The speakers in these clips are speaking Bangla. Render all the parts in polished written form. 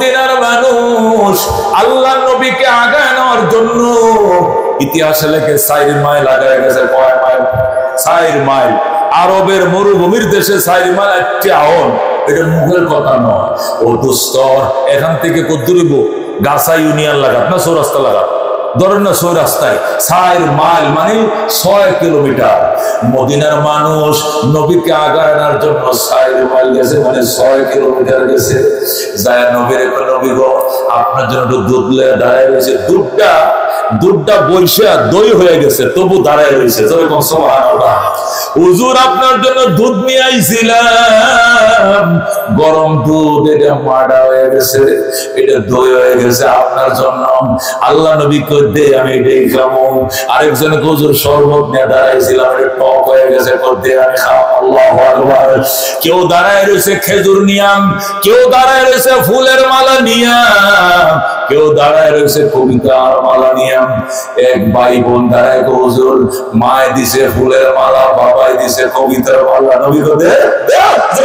মদিনার মানুষ আল্লাহ নবীকে আগায় নেওয়ার জন্য ইতিহাসে লেখে 4 মাইল আগায় গেছে। কয় মাইল? 4 মাইল। আরবের মরুভূমির দেশে 4 মাইল একটি আওন, এটা মুখের কথা নয়। ও দোস্ত, এখান থেকে কদ্দুরিব গাছা ইউনিয়ন লাগাত না চৌরাস্তা লাগাত, ধরেন না চৌরাস্তায় 4 মাইল মানে 6 কিলোমিটার। মদিনার মানুষ নবীকে আগায় আনার জন্য 4 মাইল গেছে, মানে 6 কিলোমিটার গেছে। যায় নবীর নবী গো, আপনার জন্য একটু দুধ লয়ে দাঁড়ায় রয়েছে। দুধটা বইসা দই হয়ে গেছে, তবু দাঁড়ায় রয়েছে। সুবহানাল্লাহ। হুজুর আপনার জন্য দুধ নিয়ে আইছিলাম, গরম দুধ, এটা মাড়া হয়ে গেছে, এটা দই হয়ে গেছে আপনার জন্য। আল্লাহ নবী কই দে, আমি এটাই খাবো। আরেকজনে হুজুর শরবত নিয়ে দাঁড়াইছিলাম, এটা টক হয়ে গেছে, কই দে আমি খাবো। আল্লাহু আকবার। কেউ দাঁড়ায় রয়েছে খেজুর নিয়াম, কেউ দাঁড়ায় রয়েছে ফুলের মালা নিয়াম, কেউ দাঁড়ায় রয়েছে কবিতার মালা নিয়াম। এক ভাই বোন দাঁড়ায়, হুজুর মায় দিছে ফুলের মালা, বাবাই দিছে কবিতার মালা। নবী কই দে,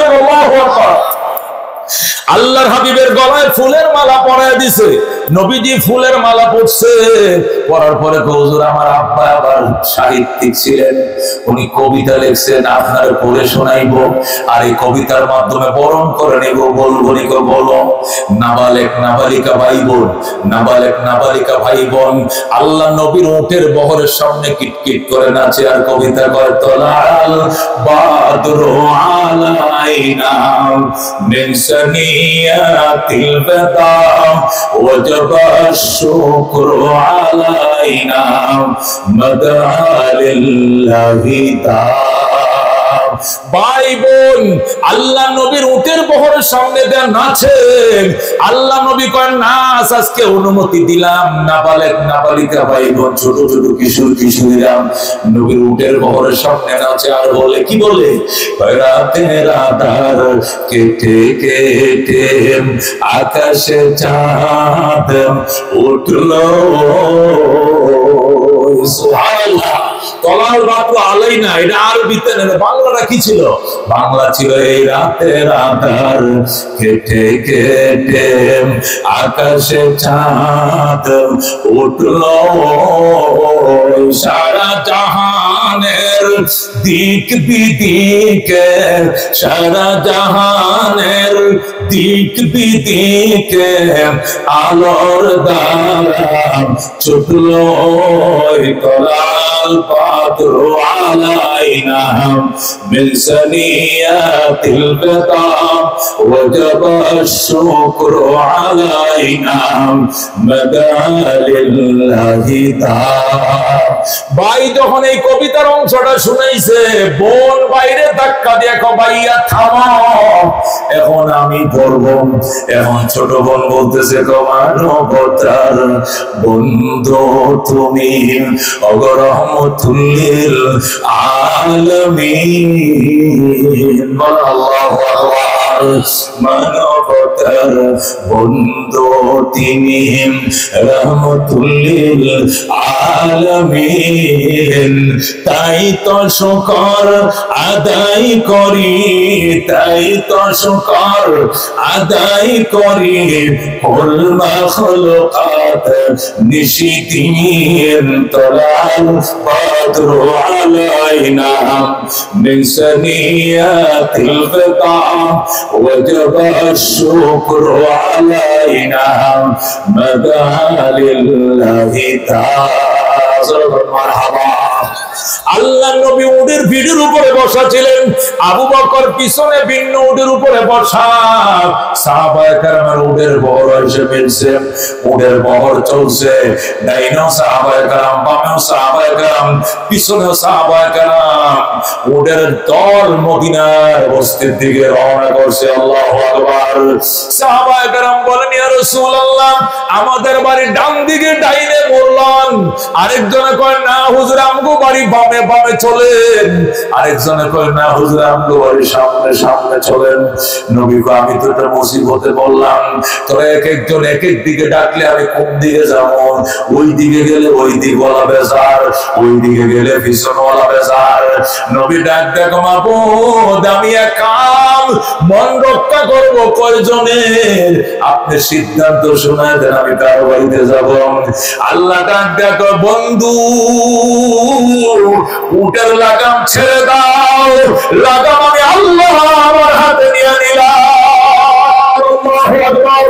আল্লাহু আকবার। আল্লাহর হাবিবের গলায় ফুলের মালা পরায় দিছে। নবীজি ফুলের মালা পড়ছে, পরার পরে হুজুর আমার আব্বা আবার সাহিত্যিক ছিলেন, উনি কবিতা লিখছেন, আপনার পড়ে শোনাইবো, আর এই কবিতার মাধ্যমে বরণ করে নেব। বলবো নি? বলো। নাবালেক নাবালিকা ভাই বোন, নাবালেক নাবালিকা ভাই বোন আল্লাহ নবীর উটের বহরের সামনে কিটকিট করে নাচে আর কবিতা করে, তলাল বাদরু আলাইনা মিন সানিয়াতিল বাদা ওয়াজাব আশ-শুকরু আলাইনা মাদআ লিল্লাহি তাআলা। ভাই বোন আল্লাহ নবীর উটের বহরের সামনে দেন নাচেন। আল্লাহ নবী কয়, নাচ আজকে অনুমতি দিলাম। নাবালেক নাবালিকা ভাই বোন, ছোট ছোট কিশোর কিশোরীরা নবীর উটের বহরের সামনে নাচে আর বলে, কি বলে? রাতের আধার কেটে কেটে আকাশে চাঁদ উঠলো। সুবহানাল্লাহ। তলাল বাতু আলাইনা, এটা আরবিতে না, বাংলাটা কি ছিল? বাংলা ছিল, এই রাতের আধার কেটে কেটে আকাশে চাঁদ উঠলো। সারা জাহানের দিক বিদিকে, সারা জাহানের দিক বিদিকে আলোর দ্বারা ছুটলো। তলাল বাদরু আলাইনা মিন সানিয়াতিল বাদা ওয়াজাব আশ-শুকরু আলাইনা মাদআ লিল্লাহি তাআলা। ভাই যখন এই কবিতার অংশটা শুনাইছে, বোন বাইরে ধাক্কা দিয়ে কয়, ভাইয়া থামো, এখন আমি পড়ব। এখন ছোট বোন বলতেছে, মানবতার বন্ধু তুমি, অগরহমতুল লিল আলামিন। আল্লাহু আকবার। মানবতার বন্ধু তিনি, রহমতুল লিল আলামিন। তাই তো শুকর আদায় করি, তাই তো শুকর আদায় করি, কুল মাখলুকাত নিশিদিন। তলাল বাদরু আলাইনা মিন সানিয়াতিল বাদা ওয়াজাব আশ-শুকরু আলাইনা মাদআ লিল্লাহি তাআলা। মারহাবা। আল্লাহ নবী উটের ভিড়ের উপরে বসা ছিলেন, আবু বকর পিছনে ভিন্ন উটের উপরে বসা। সাহাবায়ে কেরামের উটের বহর এসে মিলছে, উটের বহর চলছে, ডাইনেও সাহাবায়ে কেরাম, বামেও সাহাবায়ে কেরাম, পিছনেও সাহাবায়ে কেরাম। উটের দল মদিনার বস্তির দিকে রওনা করছে। আল্লাহু আকবার। সাহাবায়ে কেরাম বলেন, ইয়া রাসূলুল্লাহ, আমাদের বাড়ি ডান দিকে, ডাইনে বললেন। আরেকজনে কয়, না হুজুর আমগো বাড়ি বামে বামে চলেন। আরেকজনে কয়, না হুজুর আমগো বাড়ি সামনে সামনে চলেন। নবী কয়, আমি তো একটা মুসিবতে বললাম, তোরা এক একজন এক এক দিকে ডাকলে আমি কোন দিকে যাব? ওই দিকে গেলে ওই দিকওয়ালা বেজার, ওই দিকে গেলে পিছনওয়ালা বেজার। নবী ডাক দেখো, মাবুদ আমি এক কাম মন রক্ষা করব কয়জনের? আপনি সিদ্ধান্ত শোনায় দেন, আমি কার বাড়িতে যাব? আল্লাহ ডাক দেখো, বন্ধু উটের লাগাম ছেড়ে দাও। লাগাম আমি আল্লাহ আমার হাতে নিয়ে নিলাম। আল্লাহু আকবার।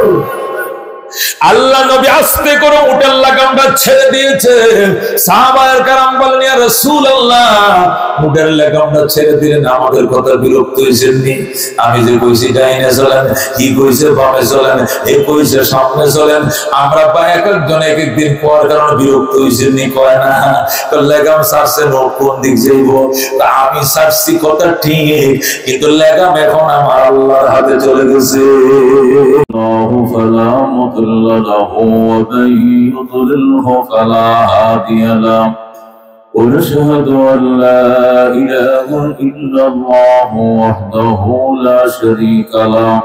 আল্লাহ নবী আস্তে করে উটের লাগামটা ছেড়ে দিয়েছে। সাহাবায়ে কেরাম বলেন, ইয়া রাসূলুল্লাহ, উটের লাগামটা ছেড়ে দিলেন, আমাদের কথা বিরক্ত হইছেন নি? আমি যে কইছি ডাইনে চলেন, কি কইছে বামে চলেন, এ কইছে সামনে চলেন, আমরা বা এক একজন এক এক দিন পর কারণে বিরক্ত হইছেন নি? কয় না। তো লাগাম ছাড়ছে, নোট কোন দিক যাইব? আমি ছাড়ছি কথা ঠিক, কিন্তু লাগাম এখন আমার আল্লাহর হাতে চলে গেছে। فلا مضل له ومن يضلله فلا هادي له ونشهد أن لا إله إلا الله وحده لا شريك له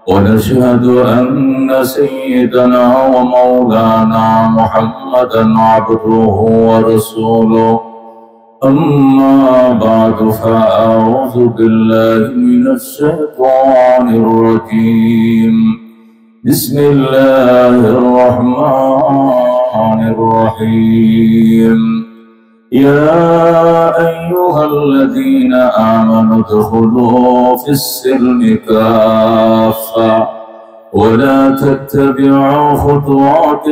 ونشهد أن سيدنا ومولانا محمدا عبده ورسوله أما بعد فأعوذ بالله من الشيطان الرجيم بسم الله الرحمن الرحيم يا أيها الذين آمنوا ادخلوا في السلم كافة ولا تتبعوا خطوات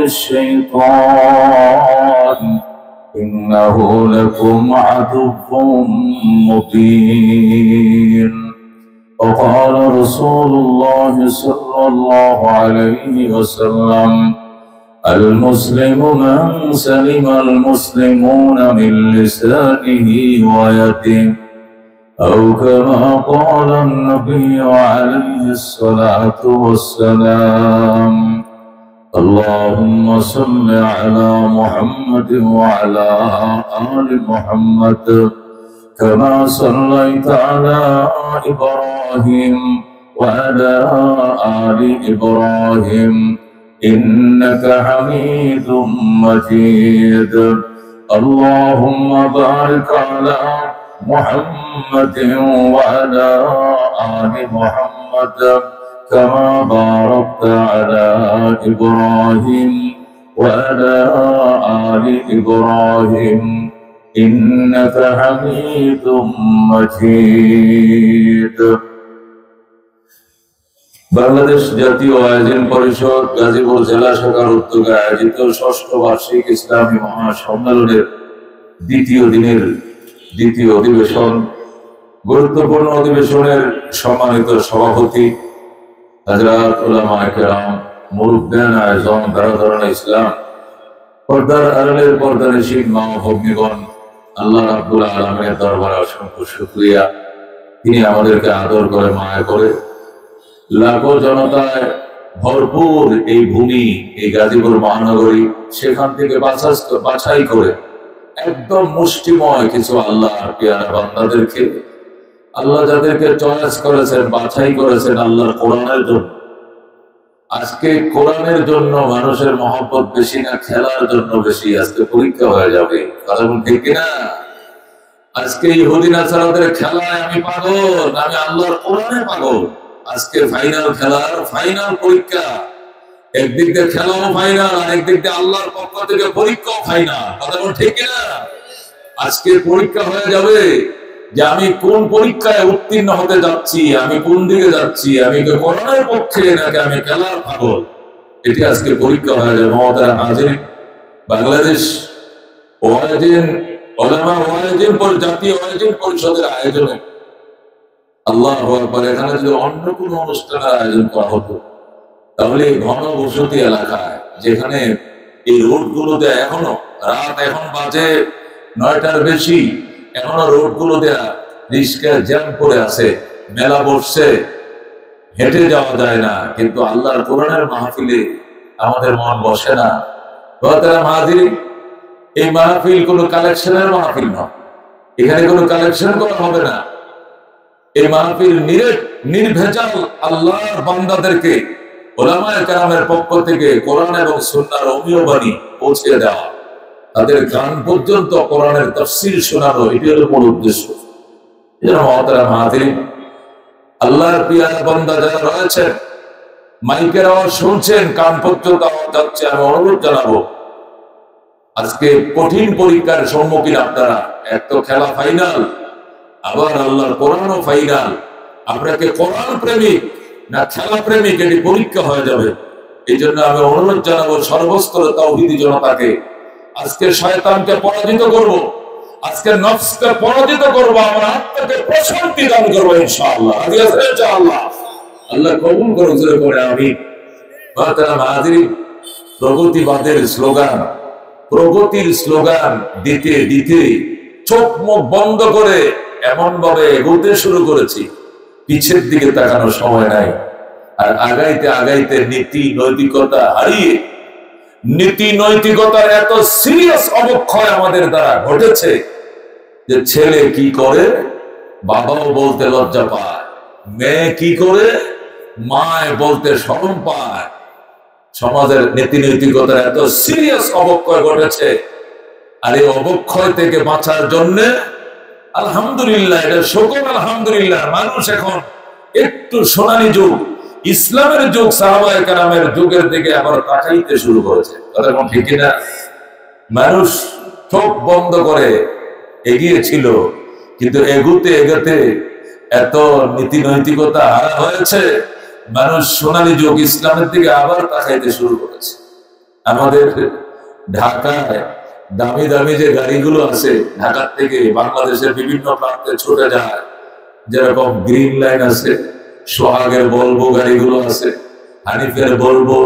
الشيطان إنه لكم عدو مبين وقال رسول الله صلى الله عليه وسلم المسلم من سلم المسلمون من لسانه ويده أو كما قال النبي عليه الصلاة والسلام اللهم صل على محمد وعلى آل محمد كما صليت على إبراهيم وعلى آل إبراهيم إنك حميد مجيد اللهم بارك على محمد وعلى آل محمد كما باركت على إبراهيم وعلى آل إبراهيم إنك حميد مجيد বাংলাদেশ জাতীয় আয়োজন পরিষদ গাজীপুর জেলা শাখার উদ্যোগে আয়োজিত ষষ্ঠ বার্ষিক ইসলামী মহাসম্মেলনের দ্বিতীয় দিনের দ্বিতীয় অধিবেশন, গুরুত্বপূর্ণ অধিবেশনের সম্মানিত সভাপতি হযরত উলামায়ে কেরাম, মুরব্বিয়ান আযম, দারুল ইসলাম, পর্দার আড়ালের পর্দানিশীন মা ও ভগ্নীগণ, আল্লাহ রাব্বুল আলামিনের দরবারে অসংখ্য শুকরিয়া। তিনি আমাদেরকে আদর করে, মায়া করে, লাখো জনতায় ভরপুর এই ভূমি, এই গাজীপুর মহানগরী, সেখান থেকে বাছাই করে একদম মুষ্টিময় কিছু আল্লাহর পেয়ারা বান্দাদেরকে, আল্লাহ যাদেরকে চয়েস করেছেন, বাছাই করেছেন আল্লাহর কোরআনের জন্য। আজকে কোরআনের জন্য মানুষের মহব্বত বেশি না খেলার জন্য বেশি? আজকে পরীক্ষা হয়ে যাবে, কথা বল ঠিক কিনা? আজকে ইহুদি নাসারাদের খেলায় আমি পাগল, আমি আল্লাহর কোরআনে পাগল। আজকে ফাইনাল খেলার ফাইনাল পরীক্ষা, একদিক দিয়ে খেলাও ফাইনাল, আর একদিক দিয়ে আল্লাহর পক্ষ থেকে পরীক্ষাও ফাইনাল, কথা বল ঠিক কিনা? আজকে পরীক্ষা হয়ে যাবে যে আমি কোন পরীক্ষায় উত্তীর্ণ হতে যাচ্ছি, আমি কোন দিকে যাচ্ছি, আমি কোরআনের পক্ষে নাকি আমি খেলার পাগল। এটি আজকে পরীক্ষা হয়ে যাবে। মহতারাম হাজিরিন, বাংলাদেশ ওয়াজিন উলামা ওয়াজিন জাতীয় ওয়াজিন পরিষদের আয়োজনে আল্লাহু আকবার, এখানে যদি অন্য কোনো অনুষ্ঠানের আয়োজন করা হতো তাহলে ঘন বসতি এলাকায়, যেখানে এই রোডগুলোতে এখনো রাত, এখন বাজে 9টার বেশি, এখনো রোডগুলো দেয়া রিস্কা জ্যাম করে আছে, মেলা বসছে, হেঁটে যাওয়া যায় না, কিন্তু আল্লাহর কোরআনের মাহফিলে আমাদের মন বসে না। এই মাহফিল কোনো কালেকশনের মাহফিল নয়, এখানে কোনো কালেকশন করা হবে না। এই মাহফিল নির্ভেজাল আল্লাহর বান্দাদেরকে উলামায়ে কেরামের পক্ষ থেকে কোরআন এবং সুন্নাহর অমীয় বাণী পৌঁছে দেওয়া, তাদের গান পর্যন্ত কোরআনের তাফসীর শোনানো, এটি হলো মূল উদ্দেশ্য। মহতারাম হাজিরিন, আল্লাহর প্রিয় বান্দা যারা রয়েছেন, মাইকের আওয়াজ শুনছেন, কান পর্যন্ত আওয়াজ যাচ্ছে, আমি অনুরোধ জানাবো, আজকে কঠিন পরীক্ষার সম্মুখীন আপনারা। এক তো খেলা ফাইনাল, আবার আল্লাহর কোরআনও ফাইনাল। আপনাকে কোরআন প্রেমিক না খেলা প্রেমিক, এটি পরীক্ষা হয়ে যাবে। এই জন্য আমি অনুরোধ জানাবো সর্বস্তর তাওহীদি জনতাকে, আজকে শয়তানকে পরাজিত করব, আজকে নফসকে পরাজিত করব, আমার আত্মাকে প্রশান্তি দান করবো ইনশাআল্লাহ। ইনশাআল্লাহ আল্লাহ কবুল করুক, জোরে করে আমিন। প্রগতিবাদের স্লোগান, প্রগতির স্লোগান দিতে দিতে চোখ মুখ বন্ধ করে এমন ভাবে এগোতে শুরু করেছি, পিছের দিকে তাকানোর সময় নাই। আর আগাইতে আগাইতে নীতি নৈতিকতা হারিয়ে, নীতি নৈতিকতার এত সিরিয়াস অবক্ষয় আমাদের দ্বারা ঘটেছে যে ছেলে কি করে বাবাও বলতে লজ্জা পায়, মেয়ে কি করে মায় বলতে শরম পায়। সমাজের নীতি নৈতিকতার এত সিরিয়াস অবক্ষয় ঘটেছে। আর এই অবক্ষয় থেকে বাঁচার জন্য আলহামদুলিল্লাহ, এটা সকল আলহামদুলিল্লাহ, মানুষ এখন একটু সোনালী যুগ, ইসলামের যুগ, সাহাবায়ে কেরামের যুগের দিকে আবার তাকাইতে শুরু করেছে। কথা কোন ঠিক না? মানুষ চোখ বন্ধ করে এগিয়েছিল, কিন্তু এগুতে এগোতে এত নীতি নৈতিকতা হারা হয়েছে, মানুষ সোনালী যুগ ইসলামের দিকে আবার তাকাইতে শুরু করেছে। আমাদের ঢাকায় দামি দামি যে গাড়িগুলো আছে, ঢাকার থেকে বাংলাদেশের বিভিন্ন প্রান্তে ছুটে যায়, যেরকম গ্রিন লাইন আছে, সোহাগের বলবো গাড়িগুলো আছে, হানিফের বলবো,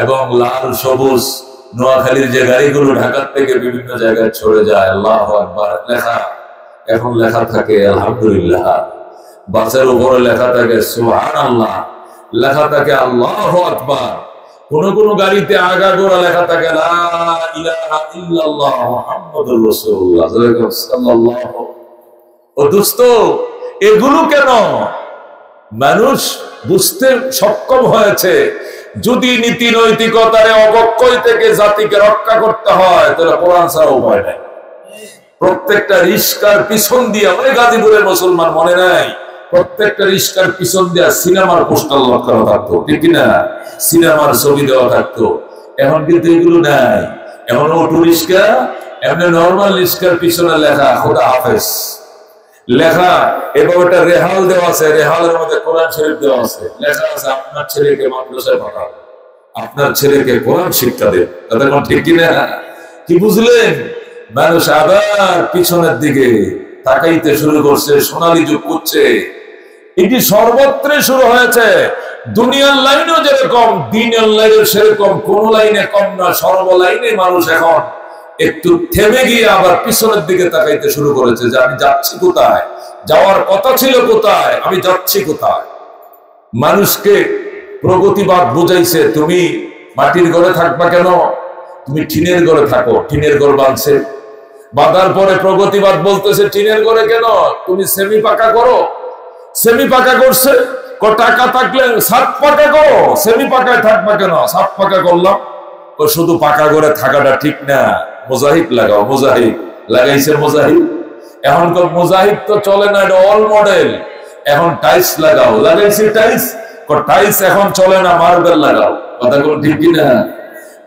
এবং লাল সবুজ নোয়াখালীর যে গাড়িগুলো ঢাকার থেকে বিভিন্ন জায়গায় ছড়ে যায়, আল্লাহু আকবার লেখা, এখন লেখা থাকে আলহামদুলিল্লাহ, বাসের উপরে লেখা থাকে সুবহানাল্লাহ, লেখা থাকে আল্লাহু আকবার, কোন কোন গাড়িতে আগাগোড়া লেখা থাকে লা ইলাহা ইল্লাল্লাহ মুহাম্মাদুর রাসূলুল্লাহ সাল্লাল্লাহু। ও দোস্ত, এগুলো কেন? মানুষ বুঝতে সক্ষম হয়েছে, যদি নীতি নৈতিকতার অবক্ষয় থেকে জাতিকে রক্ষা করতে হয় তাহলে কোরআন ছাড়া উপায় নাই। প্রত্যেকটা রিস্কার পিছন দিয়া, ওই গাজীপুরের মুসলমান মনে নাই, প্রত্যেকটা রিস্কার পিছন দিয়া সিনেমার পোস্টার লটকানো থাকতো, ঠিক না? সিনেমার ছবি দেওয়া থাকতো। এখন কিন্তু এগুলো নাই। এখন অটো রিস্কা, এমনি নর্মাল রিস্কার পিছনে লেখা খোদা হাফেজ লেখা, এবং একটা রেহাল দেওয়া আছে, রেহালের মধ্যে কোরআন শরীফ দেওয়া আছে, লেখা আছে আপনার ছেলেকে মাদ্রাসায় পাঠান, আপনার ছেলেকে কোরআন শিক্ষা দেন। তাদের কোন ঠিক কিনা? কি বুঝলেন? মানুষ আবার পিছনের দিকে তাকাইতে শুরু করছে, সোনালী যুগ করছে। এটি সর্বত্রে শুরু হয়েছে। দুনিয়ার লাইনেও যেরকম, দিনের লাইনেও সেরকম, কোন লাইনে কম না, সর্ব লাইনে মানুষ এখন একটু থেমে গিয়ে আবার পিছনের দিকে তাকাইতে শুরু করেছে যে আমি যাচ্ছি কোথায়, যাওয়ার কথা ছিল কোথায়, আমি যাচ্ছি কোথায়। মানুষকে প্রগতিবাদ বুঝাইছে, তুমি মাটির ঘরে থাকবা কেন, তুমি টিনের ঘরে থাকো, টিনের ঘর বাঁধছে। বাঁধার পরে প্রগতিবাদ বলতেছে টিনের ঘরে কেন, তুমি সেমি পাকা করো। সেমি পাকা করছে, টাকা থাকলে সাত পাকা করো, সেমি পাকায় থাকবা কেন, সাত পাকা করলাম। শুধু পাকা ঘরে থাকাটা ঠিক না, মোজাহিদ লাগাও। মোজাহিদ লাগাইছে, মোজাহিদ। এখন মোজাহিদ তো চলে না, এটা অল মডেল। এখন টাইলস লাগাও, লাগাইছে টাইলস। টাইলস এখন চলে না, মার্বেল লাগাও। কথা কোন ঠিক কিনা?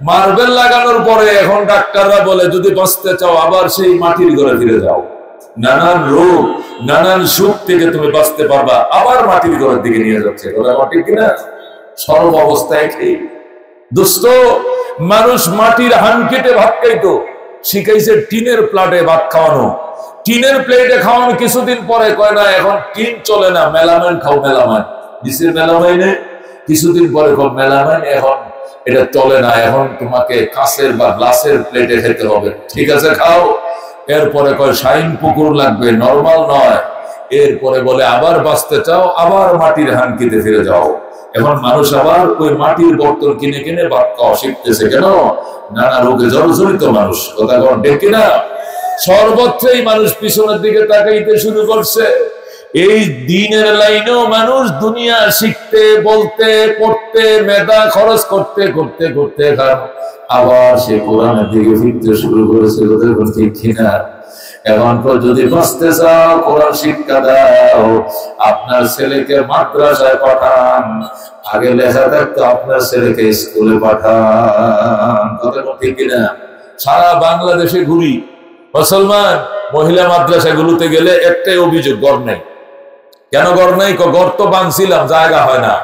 মার্বেল লাগানোর পরে এখন ডাক্তাররা বলে যদি বাঁচতে চাও আবার সেই মাটির ঘরে ফিরে যাও, নানান রোগ নানান সুখ থেকে তুমি বাঁচতে পারবা, আবার মাটির ঘরের দিকে নিয়ে যাচ্ছে। কথা ঠিক কিনা? সর্ব অবস্থায় খেয়ে দোস্ত, মানুষ মাটির হান কেটে ভাত খাইতো, শিখাইছে টিনের প্লেটে ভাত খাওয়ানো। টিনের প্লেটে খাওয়ানো কিছুদিন পরে কয় না এখন টিন চলে না, মেলামাইন খাও। মেলামাইন নিচের মেলামাইনে কিছুদিন পরে মেলামাইন এখন এটা চলে না, এখন তোমাকে কাঁচের বা গ্লাসের প্লেটে খেতে হবে। ঠিক আছে, খাও। এরপরে কয় শাইন পুকুর লাগবে, নরমাল নয়। এরপরে বলে আবার বাঁচতে চাও, আবার মাটির হানকিতে ফিরে যাও। এখন মানুষ আবার ওই মাটির বর্তন কিনে কিনে ভাত খাওয়া শিখতেছে। কেন? নানা রোগে জর্জরিত মানুষ। কথা কন ঠিক কিনা? সর্বত্রই মানুষ পিছনের দিকে তাকাইতে শুরু করছে। এই দিনের লাইনেও মানুষ দুনিয়া শিখতে, বলতে, পড়তে, মেধা খরচ করতে করতে করতে আবার সে কোরআনের দিকে ফিরতে শুরু করেছে। ঠিক কিনা? এখন তো যদি বাঁচতে চাও কোরআন শিক্ষা দাও, আপনার ছেলেকে মাদ্রাসায় পাঠান, আগে লেখা থাকতো আপনার ছেলেকে স্কুলে পাঠান। কথা ঠিক কিনা? সারা বাংলাদেশে ঘুরি, মুসলমান মহিলা মাদ্রাসাগুলোতে গেলে একটাই অভিযোগ, ঘর নেই। কেন ঘর নেই? ঘর তো বানছিলাম, জায়গা হয় না।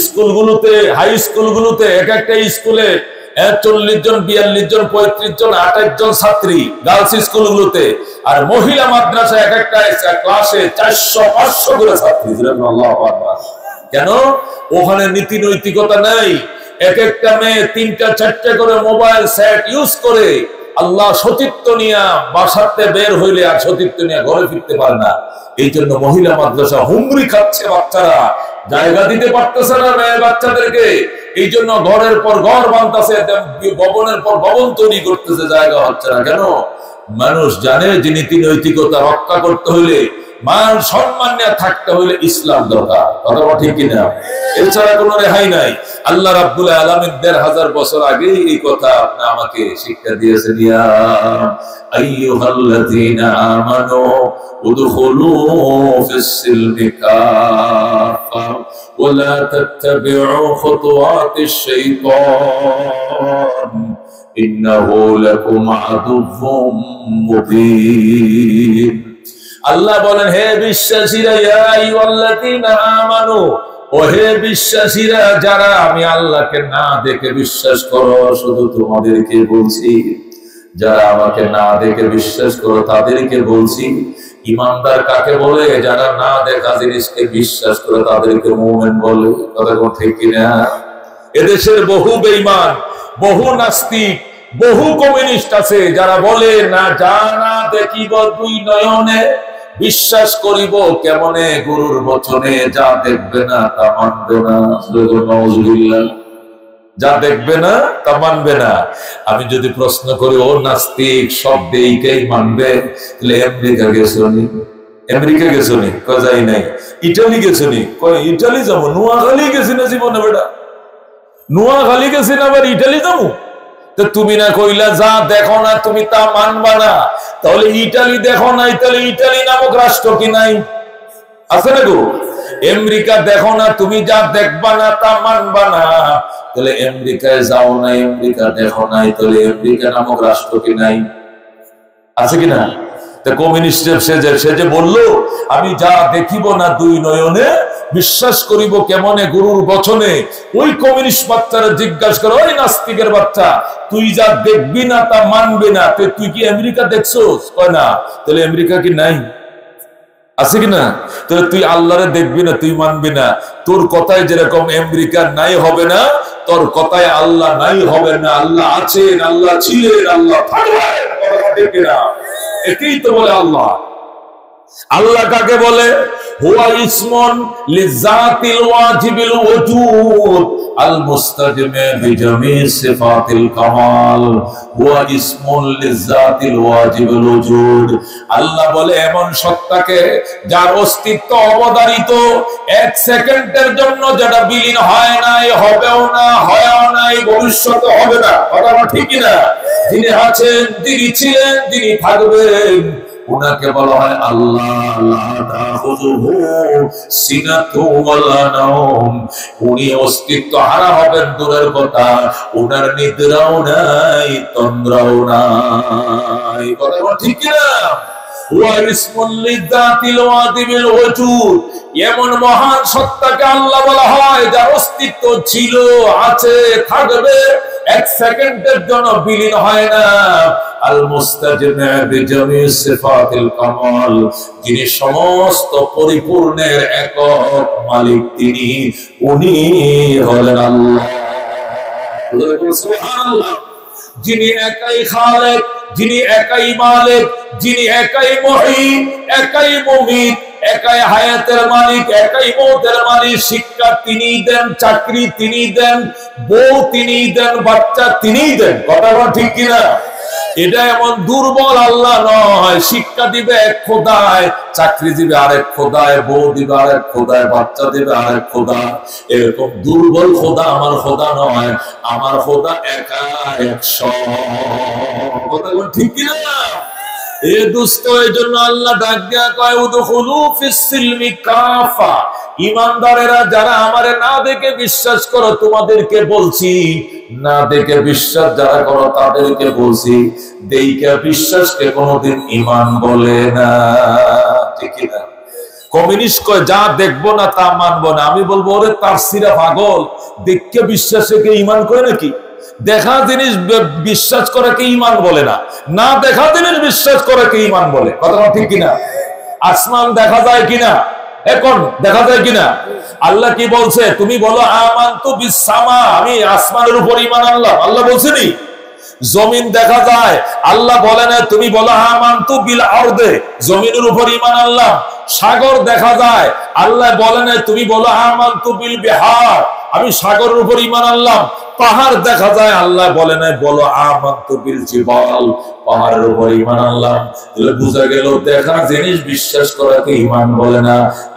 স্কুলগুলোতে, হাই স্কুলগুলোতে এক একটা স্কুলে 40 জন, 42 জন, 35 জন, 28 জন ছাত্রী গার্লস স্কুলগুলোতে, আর মহিলা মাদ্রাসা এক একটা ক্লাসে 400-500 করে ছাত্রী। কেন? ওখানে নীতি নৈতিকতা নাই। এক একটা মেয়ে 3টা-4টা করে মোবাইল সেট ইউজ করে আল্লাহ সতীত্ব নিয়ে বাসাতে বের হইলে আর সতীত্ব নিয়ে ঘরে ফিরতে পারে না। এই জন্য মহিলা মাদ্রাসা হুমড়ি খাচ্ছে, বাচ্চারা জায়গা দিতে পারতেছে না মেয়ে বাচ্চাদেরকে। এই জন্য ঘরের পর ঘর বানতেছে, ভবনের পর ভবন তৈরি করতেছে, জায়গা হচ্ছে না। কেন? মানুষ জানে যে নীতি নৈতিকতা রক্ষা করতে হইলে, মান সম্মান নিয়ে থাকতে হইলে ইসলাম দরকার। কথা ঠিক কিনা? এছাড়া কোনো রেহাই নাই। আল্লাহ রাব্বুল আলামিন 1500 বছর আগে এই কথা আপনি আমাকে শিক্ষা দিয়েছেন, ইয়া আইয়ুহাল্লাযীনা আমানু উদখুলু ফিস-সিলমি কাফা ওয়া লা তাত্তাবি'উ খুতুওয়াতিশ শাইতান ইন্নাহু লাকুম আদুউম মুবিন। আল্লাহ বলেন, হে বিশ্বাসীরা, ইয়া আইয়ুহাল্লাযীনা আমানু, ও হে বিশ্বাসীরা যারা আমি আল্লাহকে না দেখে বিশ্বাস করো, শুধু তোমাদেরকে বলছি, যারা আমাকে না দেখে বিশ্বাস করো তাদেরকে বলছি। ইমানদার কাকে বলে? যারা না দেখা জিনিসকে বিশ্বাস করে তাদেরকে মুমিন বলে। কথা ঠিক কিনা? এদেশের বহু বেঈমান, বহু নাস্তিক, বহু কমিউনিস্ট আছে যারা বলে না, জানা দেখিব দুই নয়নে, বিশ্বাস করিব কেমনে গুরুর বচনে, যা দেখবে না তা মানবে না। যা দেখবে না তা মানবে না। আমি যদি প্রশ্ন করি, ও নাস্তিক, সব দেইকেই মানবে, তাহলে আমেরিকা গেছো নি? আমেরিকা গেছো নি? যাই নাই। ইটালি গেছো নি? ইটালি যাবো। নোয়াখালী গেছি না জীবনে? বেটা নোয়াখালী গেছি না, আবার ইটালি যাবো? তুমি না কইলা যা দেখো না তুমি তা মানবা না, তাহলে ইটালি দেখো নাই, তাহলে ইটালি নামক রাষ্ট্র কি নাই? আছে না গো? আমেরিকা দেখো না তুমি, যা দেখবা না তা মানবা না, তাহলে আমেরিকায় যাও নাই, আমেরিকা দেখো নাই, তাহলে আমেরিকা নামক রাষ্ট্র কি নাই? আছে কিনা? কমিউনিস্ট সে যে বললো, আমি যা দেখিব না দুই নয়নে, বিশ্বাস করিব কেমনে গুরুর বচনে। ওই কমিউনিস্ট বাচ্চারা জিজ্ঞাসা করে, ওই নাস্তিকের বাচ্চা, তুই যা দেখবি না তা মানবি না, তুই কি আমেরিকা দেখছোস? কয় না। তাহলে আমেরিকা কি নাই? আছে কিনা? তাহলে তুই আল্লাহরে দেখবি না, তুই মানবি না। তোর কথায় যেরকম আমেরিকা নাই হবে না, তোর কথায় আল্লাহ নাই হবে না। আল্লাহ আছেন, আল্লাহ ছিলেন, আল্লাহ থাকবেন। একেই তো বলে আল্লাহ। আল্লাহ কাকে বলে? হুয়া ইসমুন লিযাতিল ওয়াজিবিল ওজুদ আল মুস্তাজিমে বিজামি সিফাতিল কামাল। হুয়া ইসমুন লিযাতিল ওয়াজিবিল ওজুদ। আল্লাহ বলে এমন সত্তাকে যার অস্তিত্ব অবধারিত, এক সেকেন্ডের জন্য যেটা বিলীন হয় নাই, হবেও না, হয়ও নাই, ভবিষ্যতে হবে না। কথা ঠিক না? যিনি আছেন, যিনি ছিলেন, যিনি থাকবেন, উনাকে বলা হয় আল্লাহ। উনি অস্তিত্ব হারা হবেন দূরের কথা, উনার নিদ্রাও নাই, তন্দ্রাও নাই। কথা ঠিক না? এমন মহান সত্তাকে আল্লাহ বলা হয় যার অস্তিত্ব ছিল, আছে, থাকবে, এক সেকেন্ডের জন্য বিলীন হয় না। আল মুস্তাজিমে বিজামি সিফাতিল কামাল, যিনি সমস্ত পরিপূর্ণের একক মালিক, তিনি, উনি হলেন আল্লাহ। সুবহানাল্লাহ। যিনি একাই খালেক, যিনি একাই মালিক, যিনি একাই মুহীত, একাই মুমীত, একাই হায়াতের মালিক, একাই মওতের মালিক। শিক্ষা তিনি দেন, চাকরি তিনি দেন, বউ তিনি দেন, বাচ্চা তিনি দেন। কথা ঠিক কিনা? এটা এমন দুর্বল আল্লাহ নয়। শিক্ষা দিবে এক খোদায়, চাকরি দিবে আরেক খোদায়, বউ দিবে আরেক খোদায়, বাচ্চা দিবে আরেক খোদা। এরকম দুর্বল খোদা আমার খোদা নয়। আমার খোদা একা, 100। কথা ঠিক কিনা? এ দুষ্ট, এই জন্য আল্লাহ ডাক দিয়া কয় উদখুলু ফিস সিলমি কাফা, ঈমানদারেরা যারা আমারে না দেখে বিশ্বাস করো তোমাদেরকে বলছি, না দেখে বিশ্বাস যারা করো তাদেরকে বলছি, দেখে বিশ্বাসকে কোনোদিন ঈমান বলে না, ঠিক না? কমিউনিস্ট কয় যা দেখবো না তা মানবো না, আমি বলবো ওরে তাফসীরে পাগল, দেখে বিশ্বাসে কে ঈমান করে নাকি? দেখা জিনিস বিশ্বাস করাকে ঈমান বলে না, না দেখা জিনিস বিশ্বাস করাকে ঈমান বলে। কথা ঠিক কিনা? আসমান দেখা যায় কিনা? এখন দেখা যায় কিনা? আল্লাহ কি বলছে? তুমি বলো আমানতু বিস সামা, আমি আসমানের উপর ঈমান আনলাম, আল্লাহ বলছেনি। জমিন দেখা যায়, আল্লাহ বলে না তুমি বলো আমানতু বিল আরদে, জমিনের উপর ঈমান আনলাম। সাগর দেখা যায়, আল্লাহ বলে না তুমি বলো আমানতু বিল বিহার, আমি সাগরের উপর ঈমান আনলাম। পাহাড় দেখা যায়, আল্লাহ বলে না বলো আমানতু বিল জিবাল, পাহাড়ের উপর ঈমান আনলাম। তাহলে বোঝা গেল দেখা জিনিস বিশ্বাস করাকে ঈমান বলে না,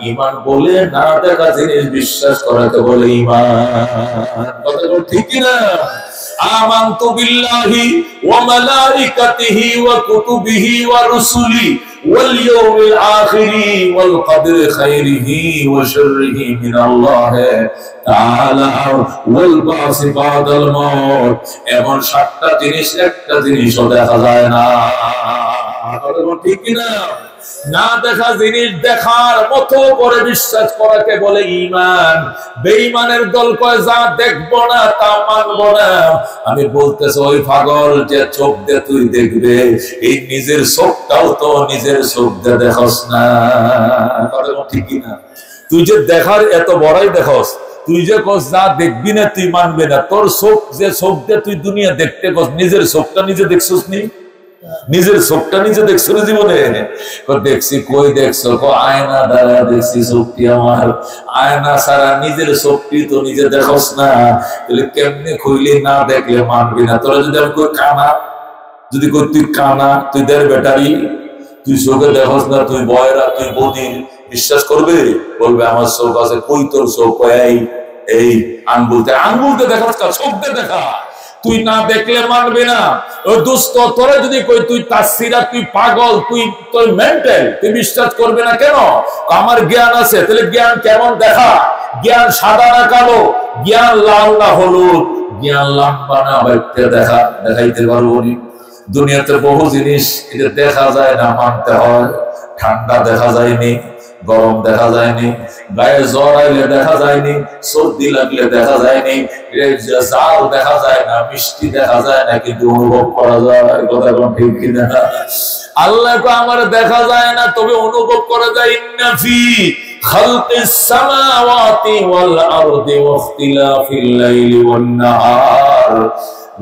ঈমান বলে না দেখা জিনিস বিশ্বাস করাকে বলে ঈমান। কথা ঠিক কি না? আমানতু বিল্লাহি ওয়া মালাইকাতিহি ওয়া কুতুবিহি ওয়া রুসুলি ওয়াল ইয়াউমিল আখিরি ওয়াল কদরি খাইরিহি ওয়া শাররিহি মিনাল্লাহ তাআলা ওয়াল বাসি বাদাল মাউত। এমন সাতটা জিনিস একটা জিনিসও দেখা যায় না। ঠিক কি না? না দেখা জিনিস দেখার মতো করে বিশ্বাস করাকে বলে ঈমান। বেঈমানের দল কয় যা দেখবো না তা মানবো না। আমি বলতেছি ওই পাগল যে চোখ দিয়ে তুই দেখবে, এই নিজের চোখটাও তো নিজের চোখ দিয়ে দেখস না। ঠিক কিনা? তুই যে দেখার এত বড়াই দেখস, তুই যে কস যা দেখবি না তুই মানবে না, তোর চোখ যে চোখ দিয়ে তুই দুনিয়া দেখতে কস, নিজের চোখটা নিজে দেখছিস নি? নিজের চোখটা নিজে দেখছো জীবনে? দেখছি। কই দেখছো? আয়না দ্বারা দেখছি চোখটি আমার, আয়না ছাড়া নিজের চোখটি তো নিজে দেখস না। তাহলে কেমনে খুইলে না দেখলে মানবি না? তোরা যদি আমি কই কানা, যদি কই তুই কানা, তুই দের ব্যাটারি, তুই চোখে দেখস না, তুই বয়রা, তুই বদির, বিশ্বাস করবে? বলবে আমার চোখ আছে। কই তোর চোখ? এই আঙ্গুলতে, আঙ্গুলতে দেখাস না, চোখ দিয়ে দেখা। তুই না দেখলে মানবে না। ও দোস্ত, তোরা যদি কই তুই তাসসিরা, তুই পাগল, তুই মেন্টাল, তুই বিশ্বাস করবে না কেন? আমার জ্ঞান আছে। তাহলে জ্ঞান কেমন দেখা? জ্ঞান সাদা না কালো, জ্ঞান লাল না হলুদ, জ্ঞান লম্বা না বাইতে দেখাইতে পারবো নি। দুনিয়াতে বহু জিনিস এটা দেখা যায় না, মানতে হয়। ঠান্ডা দেখা যায়নি, গরম দেখা যায়নি, গায়ে জ্বর আইলে দেখা যায়নি, সর্দি লাগলে দেখা যায়নি, জাল দেখা যায় না, মিষ্টি দেখা যায় না, কিন্তু অনুভব করা যায়। কথা ঠিক কিনা? আল্লাহকে আমার দেখা যায় না, তবে অনুভব করা যায়। ইন্না ফি খালকিস সামাওয়াতি ওয়াল আরদি ওয়া ইখতিলাফিল লাইলি ওয়ান নাহার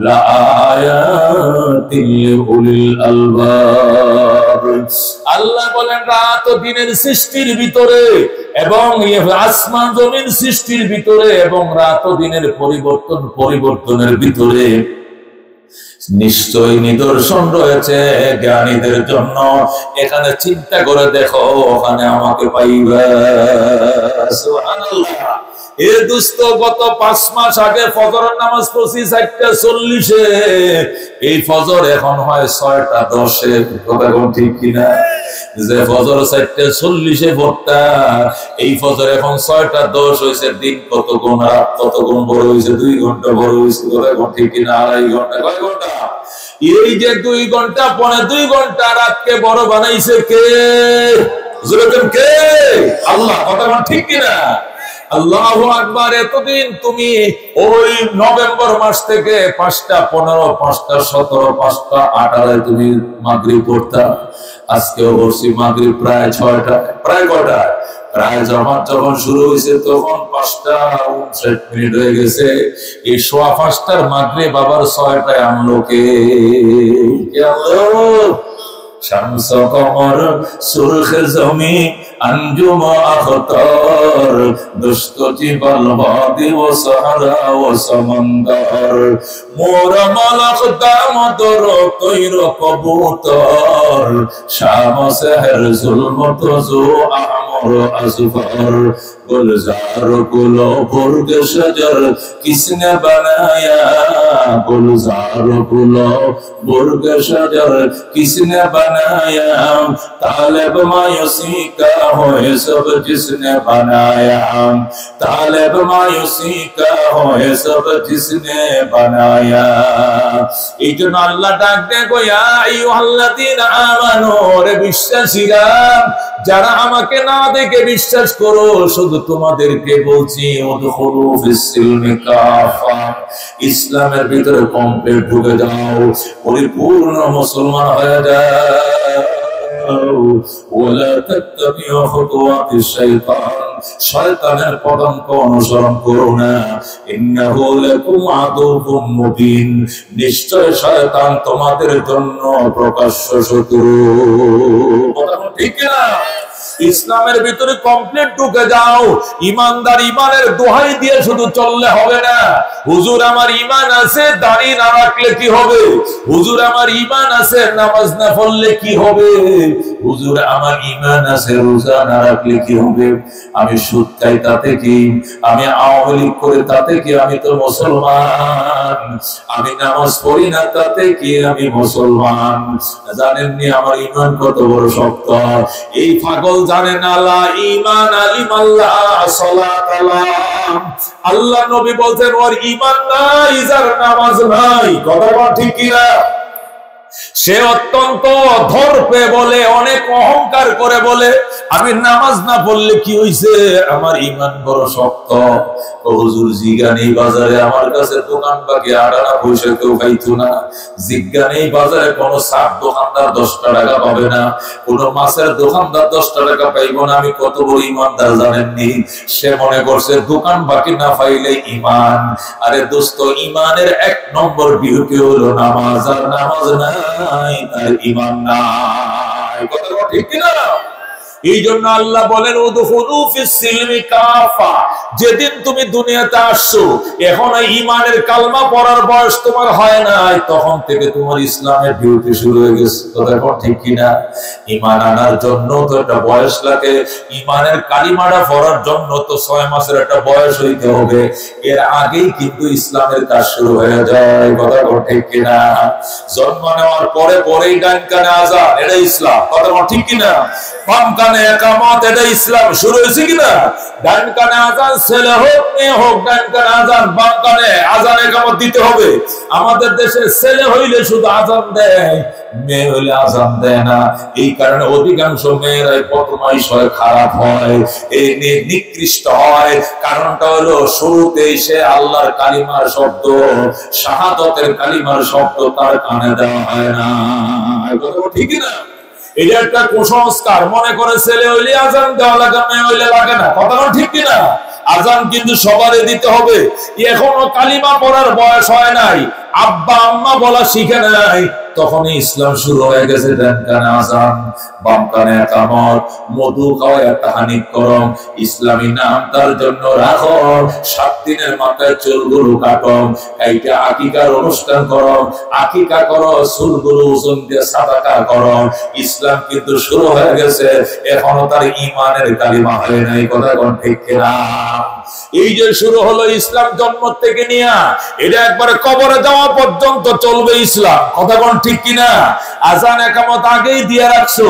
লাআয়াতিন লিউলিল আলবাব। আল্লাহ বলেন রাত ও দিনের সৃষ্টির ভিতরে এবং আসমান জমিন সৃষ্টির ভিতরে এবং রাত ও দিনের পরিবর্তনের ভিতরে নিশ্চয় নিদর্শন রয়েছে জ্ঞানীদের জন্য। এখানে চিন্তা করে দেখো, ওখানে আমাকে পাইবা। সুবহানাল্লাহ। এ দোস্ত, গত 5 মাস আগে ফজরের নামাজ পড়ছি 4:40-এ, এই ফজর এখন হয় 6:10-এ। কথা ঠিক কিনা? যে ফজর 4:40-এ পড়তা, এই ফজর এখন 6:10 হয়েছে। দিন কত গুণ, রাত কত গুণ বড় হয়েছে, 2 ঘন্টা বড় হয়েছে। কথা ঠিক কিনা? 2.5 ঘন্টা, কয় ঘন্টা? এই যে 2 ঘন্টা, 2.5 ঘন্টা রাতকে বড় বানাইছে কে? কে? আল্লাহ। কথা ঠিক কিনা? আল্লাহু আকবার। এতদিন তুমি ওই নভেম্বর মাস থেকে 5:15, 5:17, 5:18 তুমি মাগরিব পড়তা। আজকেও পড়ছি মাগরিব প্রায় 6টা। প্রায় কটা? প্রায় জামাত যখন শুরু হয়েছে তখন 5:59 হয়ে গেছে। এই 5:15 মাগরিব আবার 6টায় আনলো কে? শামস কমর সুরখ জমি अंजुम अख्तर दुष्ट जीवन वादी व सहरा व समंदर मोर मलक दामदर तैर कबूतर शाम सहर जुल्मत जो आमर असफर गुलजार गुलो फुर्ग शजर किसने बनाया गुलजार फूलो बुर्ग शजर किसने बनाया, तालिब मायूसी का हो ये सब जिसने बनाया, तालिब मायूसी का हो ये सब जिसने बनाया। এই জন্য আল্লাহ ডাক দেয় গো, ইয়া আইয়ুহাল্লাযীনা আমানু, রে বিশ্বাসীরা যারা আমাকে না দেখে বিশ্বাস করো, শুধু তোমাদেরকে বলছি উদখুলু ফিস-সিলমি কাফা, ইসলামের ভিতরে কমপ্লিট ঢুকে যাও, পরিপূর্ণ মুসলমান হয়ে যাও। ওয়ালা তাত্তাবিউ খুতুওয়াতিশ শাইতান, শয়তানের পদাঙ্ক অনুসরণ করো না। ইন্নাহু লাকুম আদুউম মুবিন, নিশ্চয় শয়তান তোমাদের জন্য প্রকাশ্য শত্রু। কথা ঠিক না? ইসলামের ভিতরে কমপ্লিট ঢুকে যাও। ইমানদার ইমানের দোহাই দিয়ে শুধু চললে হবে না। হুজুর আমার ইমান আছে, দাড়ি না রাখলে কি হবে? হুজুর আমার ইমান আছে, নামাজ না পড়লে কি হবে? হুজুর আমার ইমান আছে, রোজা না রাখলে কি হবে? আমি সুদ খাই তাতে কি? আমি আওয়ামী লীগ করে তাতে কি? আমি তো মুসলমান। আমি নামাজ পড়ি না তাতে কি? আমি মুসলমান। জানেননি আমার ইমান কত বড় শক্ত? এই পাগল জানে না লা ঈমান আলিমাল্লাহ সালাত আলাম। আল্লাহ নবী বলতেন ওর ঈমান নাই যার নামাজ নাই। কথা ঠিক কি না? সে অত্যন্ত ধর্পে বলে, অনেক অহংকার করে বলে আমি নামাজ না পড়লে কি হইছে, আমার ঈমান বড় শক্ত। ও হুজুর জিজ্ঞানি বাজারে আমার কাছে দোকান বাকি আড়ানা পয়সা কেউ পাইতো না। জিজ্ঞানি বাজারে কোন সার দোকানদার 10 টাকা পাবে না, কোন মাছের দোকানদার 10 টাকা পাইবো না। আমি কত বড় ইমানদার জানেননি? সে মনে করছে দোকান বাকি না পাইলে ইমান। আরে দোস্ত, ইমানের 1 নম্বর বিউটি হলো নামাজ। আর নামাজ নাই তার ইমান নাই। কথা ঠিক কি না? এই জন্য আল্লাহ বলেন উদখুলু ফিস-সিলমি কাফা। যেদিন তুমি দুনিয়াতে আসছো, এখন ঈমানের কালমা পড়ার বয়স তোমার হয় নাই, তখন থেকে তোমার ইসলামের ডিউটি শুরু হয়ে গেছে। কথা ঠিক কি না? ঈমান আনার জন্য তো একটা বয়স লাগে, ঈমানের কালিমাটা পড়ার জন্য তো 6 মাসের একটা বয়স হইতে হবে। এর আগেই কিন্তু ইসলামের কাজ শুরু হয়ে যায়। কথা ঠিক কি না? জন্ম নেওয়ার পরে পরেই ডান কানে আযান, এটা ইসলাম। কথা ঠিক কি না? বাম কানে ইকামত, এটা ইসলাম শুরু হয়েছে কিনা? ডান কানে আযান, ছেলে হোক মেয়ে হোক, ডান কানে আযান, বাম কানে আযান ইকামত দিতে হবে। আমাদের দেশে ছেলে হইলে শুধু আযান দেয়, মেয়ে হইলে আযান দেয় না। এই কারণে অধিকাংশ মেয়েরাই বদমাইশ হয়, খারাপ হয়, এই নিকৃষ্ট হয়। কারণটা হলো শুরুতেই সে আল্লাহর কালিমার শব্দ, শাহাদাতের কালিমার শব্দ তার কানে দেওয়া হয় না। ঠিক না? এটা একটা কুসংস্কার। মনে করে ছেলে হইলে আযান দেওয়া লাগে, মেয়ে হইলে লাগে না। কথা ঠিক কিনা? আযান কিন্তু সবারই দিতে হবে। এখনো কালিমা পড়ার বয়স হয় নাই, আব্বা আম্মা বলা শিখে নাই, তখনই ইসলাম শুরু হয়ে গেছে। ডান কানে আযান, বাম কানে ইকামত। মধু খাওয়া একটা হানিকরম, ইসলামী নাম তার জন্য রাখো। 7 দিনের মাথায় চুলগুলো কাটো, এইটা আকিকার অনুষ্ঠান করো, আকিকা করো, চুলগুলো ওজন দিয়ে সাদাকা করো। ইসলাম কিন্তু শুরু হয়ে গেছে, এখনো তার ঈমানের কালিমা হয় নাই। কথা কোন ঠিক কিনা? এই যে শুরু হলো ইসলাম জন্ম থেকে নিয়া, এটা একবারে কবরে যাওয়া পর্যন্ত চলবে ইসলাম। কথা কোন ঠিক কিনা? আযান ইকামত আগেই দিয়ে রাখছো,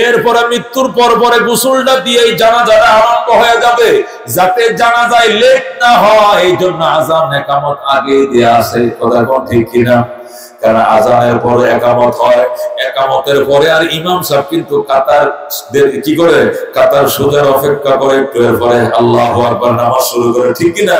এরপরে মৃত্যুর পরে গোসলটা দিয়ে জানাজাটা আরম্ভ হয়ে যাবে, যাতে জানাজায় লেট না হয়। এই জন্য আযান ইকামত আগেই দেয়া আছে। কথা কোন ঠিক কিনা? কারণ আযানের পরে ইকামত হয়, ইকামতের পরে আর ইমাম সাহেব কিন্তু কাতার কি করে, কাতার সোজার অপেক্ষা করে, একটু এরপরে আল্লাহু আকবার নামাজ শুরু করে। ঠিক কি না?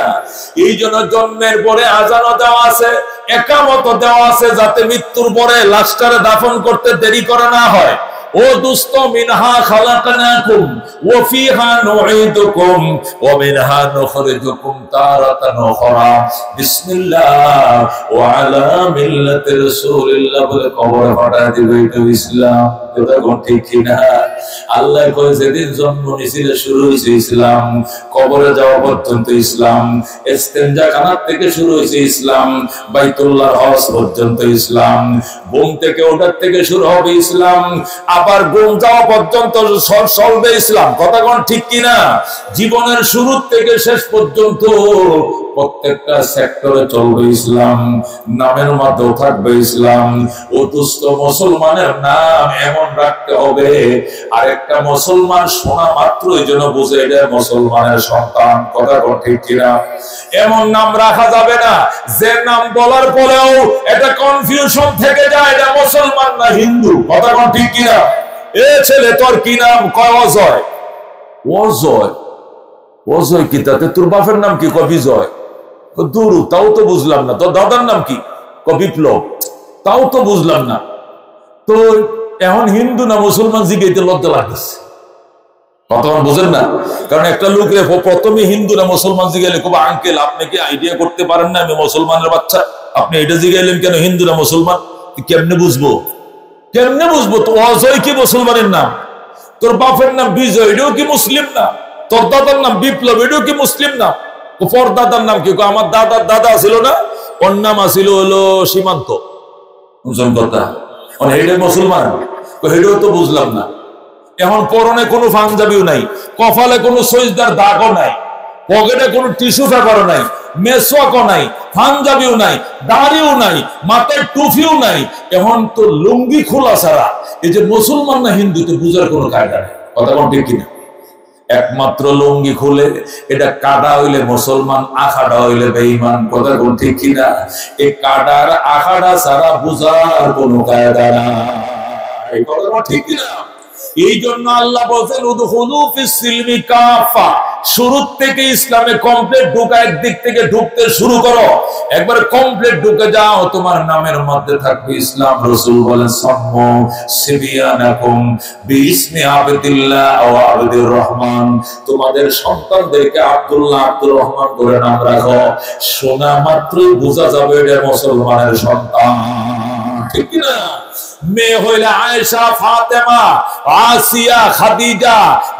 এই জন্য জন্মের পরে আযানও দেওয়া আছে, ইকামতও দেওয়া আছে, যাতে মৃত্যুর পরে লাশটারে দাফন করতে দেরি করে না হয়। ও দোস্ত, মিনহা খালাকনাকুম ওয়া ফিহা নুঈদুকুম ওয়া মিনহা নুখরিজুকুম তারাতান উখরা। বিসমিল্লাহ ওয়া আলা মিল্লাতি রাসূলিল্লাহ বলে কবরে ফাটায় দিবে, এটা ইসলাম। এটা কোন ঠিক কিনা? আল্লাহ কয় যেদিন জন্ম নিছিল শুরু হয়েছে ইসলাম, কবরে যাওয়া পর্যন্ত ইসলাম, ইস্তেনজা খানা থেকে শুরু হয়েছে ইসলাম, বাইতুল্লাহর হজ পর্যন্ত ইসলাম, ঘুম থেকে ওঠার থেকে শুরু হবে ইসলাম, আবার ঘুম যাওয়া পর্যন্ত চলবে ইসলাম। কথা কোন ঠিক কিনা? জীবনের শুরু থেকে শেষ পর্যন্ত প্রত্যেকটা সেক্টরে চলবে ইসলাম, নামের মধ্যেও থাকবে ইসলাম। অথচ মুসলমানের নাম এমন রাখতে হবে আর একটা মুসলমান শোনা মাত্রই যেন বুঝে এটা মুসলমানের সন্তান। কথা ঠিক কিনা? এমন নাম রাখা যাবে না যে নাম বলার পরেও এটা কনফিউশন থেকে যায় এটা মুসলমান না হিন্দু। কথা ঠিক কিনা? এ ছেলে তোর কি নাম? কয় অজয়। অজয়? অজয় কি? তাতে তোর বাপের নাম কি? কয় বিজয়। দুরু, তাও তো বুঝলাম না। তোর দাদার নাম কি? কয় বিপ্লব, তাও তো বুঝলাম না। তো এখন হিন্দু না মুসলমান জিজ্ঞাসা লজ্জা লাগতেছে। কথা বুঝেন না? কারণ একটা লোক প্রথমে হিন্দু না মুসলমান জিজ্ঞাসা খুব, আঙ্কেল আপনি কি আইডিয়া করতে পারেন না আমি মুসলমানের বাচ্চা? আপনি এটা জিজ্ঞাসলেন কেন হিন্দু না মুসলমান? কেমনে বুঝবো? কেমনে বুঝবো? তো অজয় কি মুসলমানের নাম? তোর বাপের নাম বিজয়, এটাও কি মুসলিম না? তোর দাদার নাম বিপ্লব, এটাও কি মুসলিম না? পর দাদার নাম কি? আমার দাদার দাদা ছিল না, ওর নাম আসিল হলো সীমান্ত। কথা এটা মুসলমান? এটাও তো বুঝলাম না। এখন পরনে কোনো পাঞ্জাবিও নাই, কপালে কোনো সজদার দাগও নাই, পকেটে কোনো টিস্যু পেপারও নাই, মেসওয়াকও নাই, পাঞ্জাবিও নাই, দাড়িও নাই, মাথায় টুপিও নাই। এখন তো লুঙ্গি খোলা ছাড়া এই যে মুসলমান না হিন্দু তো বুঝার কোনো কায়দা নেই। কথা ঠিক কিনা? একমাত্র লুঙ্গি খুলে এটা কাদা হইলে মুসলমান, আখাড়া হইলে বেঈমান। কথা ঠিক কিনা? এই কাদার আখাড়া ছাড়া বুঝার কোনো কায়দা নাই। কথা ঠিক কিনা? এই জন্য আল্লাহ বলেন উদখুলু ফিস সিলমি কাফা, শুরু থেকে ইসলামে কমপ্লিট ঢোকা, একদিক থেকে ঢুকতে শুরু করো, একবার কমপ্লিট ঢুকে যাও, তোমার নামের মধ্যে থাকবে ইসলাম। রাসূল বলেন সাম্মু সিবিয়ানাকুম বিইসমি আবদিল্লাহ ওয়া আবদির রহমান, তোমাদের সন্তানদেরকে আব্দুল্লাহ আব্দুর রহমান করে নাম রাখো। শোনা মাত্রই বোঝা যাবে এটা মুসলমানের সন্তান। ঠিক কি না? মেয়ে হইলে আয়েশা, ফাতেমা, আসিয়া, খাদিজা,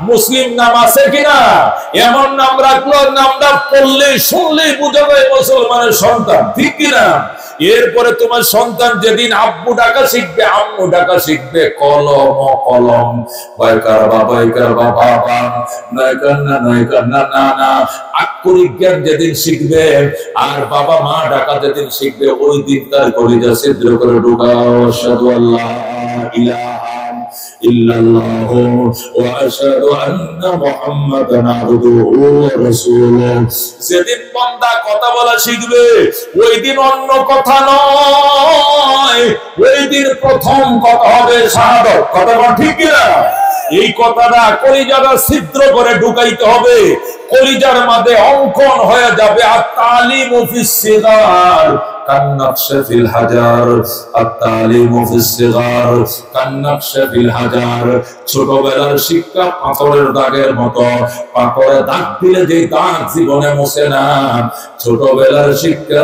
মুসলিম নাম আছে কিনা? এমন নাম রাখলো, নামটা পড়লেই শুনলেই বোঝা যায় মুসলমানের সন্তান। ঠিক কিনা? এরপরে তোমার সন্তান যেদিন আব্বু ডাকা শিখবে, আম্মু ডাকা শিখবে, কলম ও কলম, বাইকার বাবা, নয়কার না নানা, আক্ষরিক জ্ঞান যেদিন শিখবে আর বাবা মা ডাকা যেদিন শিখবে, ওই দিন তার কলিজা ছিদ্র করে ঢুকাও আশহাদু আল্লা ইলাহা ইল্লাল্লাহু ওয়া আশহাদু আন্না মুহাম্মাদান আবদুহু ওয়া রাসূলুহু। যেদিন বান্দা কথা বলা শিখবে ওই দিন অন্য কথা নয়, ওই দিন প্রথম কথা হবে শাহাদাত। কথা ঠিক কিনা? এই কথাটা কলিজাটা ছিদ্র করে ঢুকাইতে হবে, কলিজার মাঝে অঙ্কন হয়ে যাবে। আত-তালিমু ফিস সিগার কান্নাকশা ফিল হাজার, আত-তালিমু ফিস সিগার কান্নাকশা ফিল হাজার। ছোটবেলার শিক্ষা পাথরের দাগের মতো, পাথরে দাগ দিলে যে দাগ জীবনে মুছে না, ছোটবেলার শিক্ষা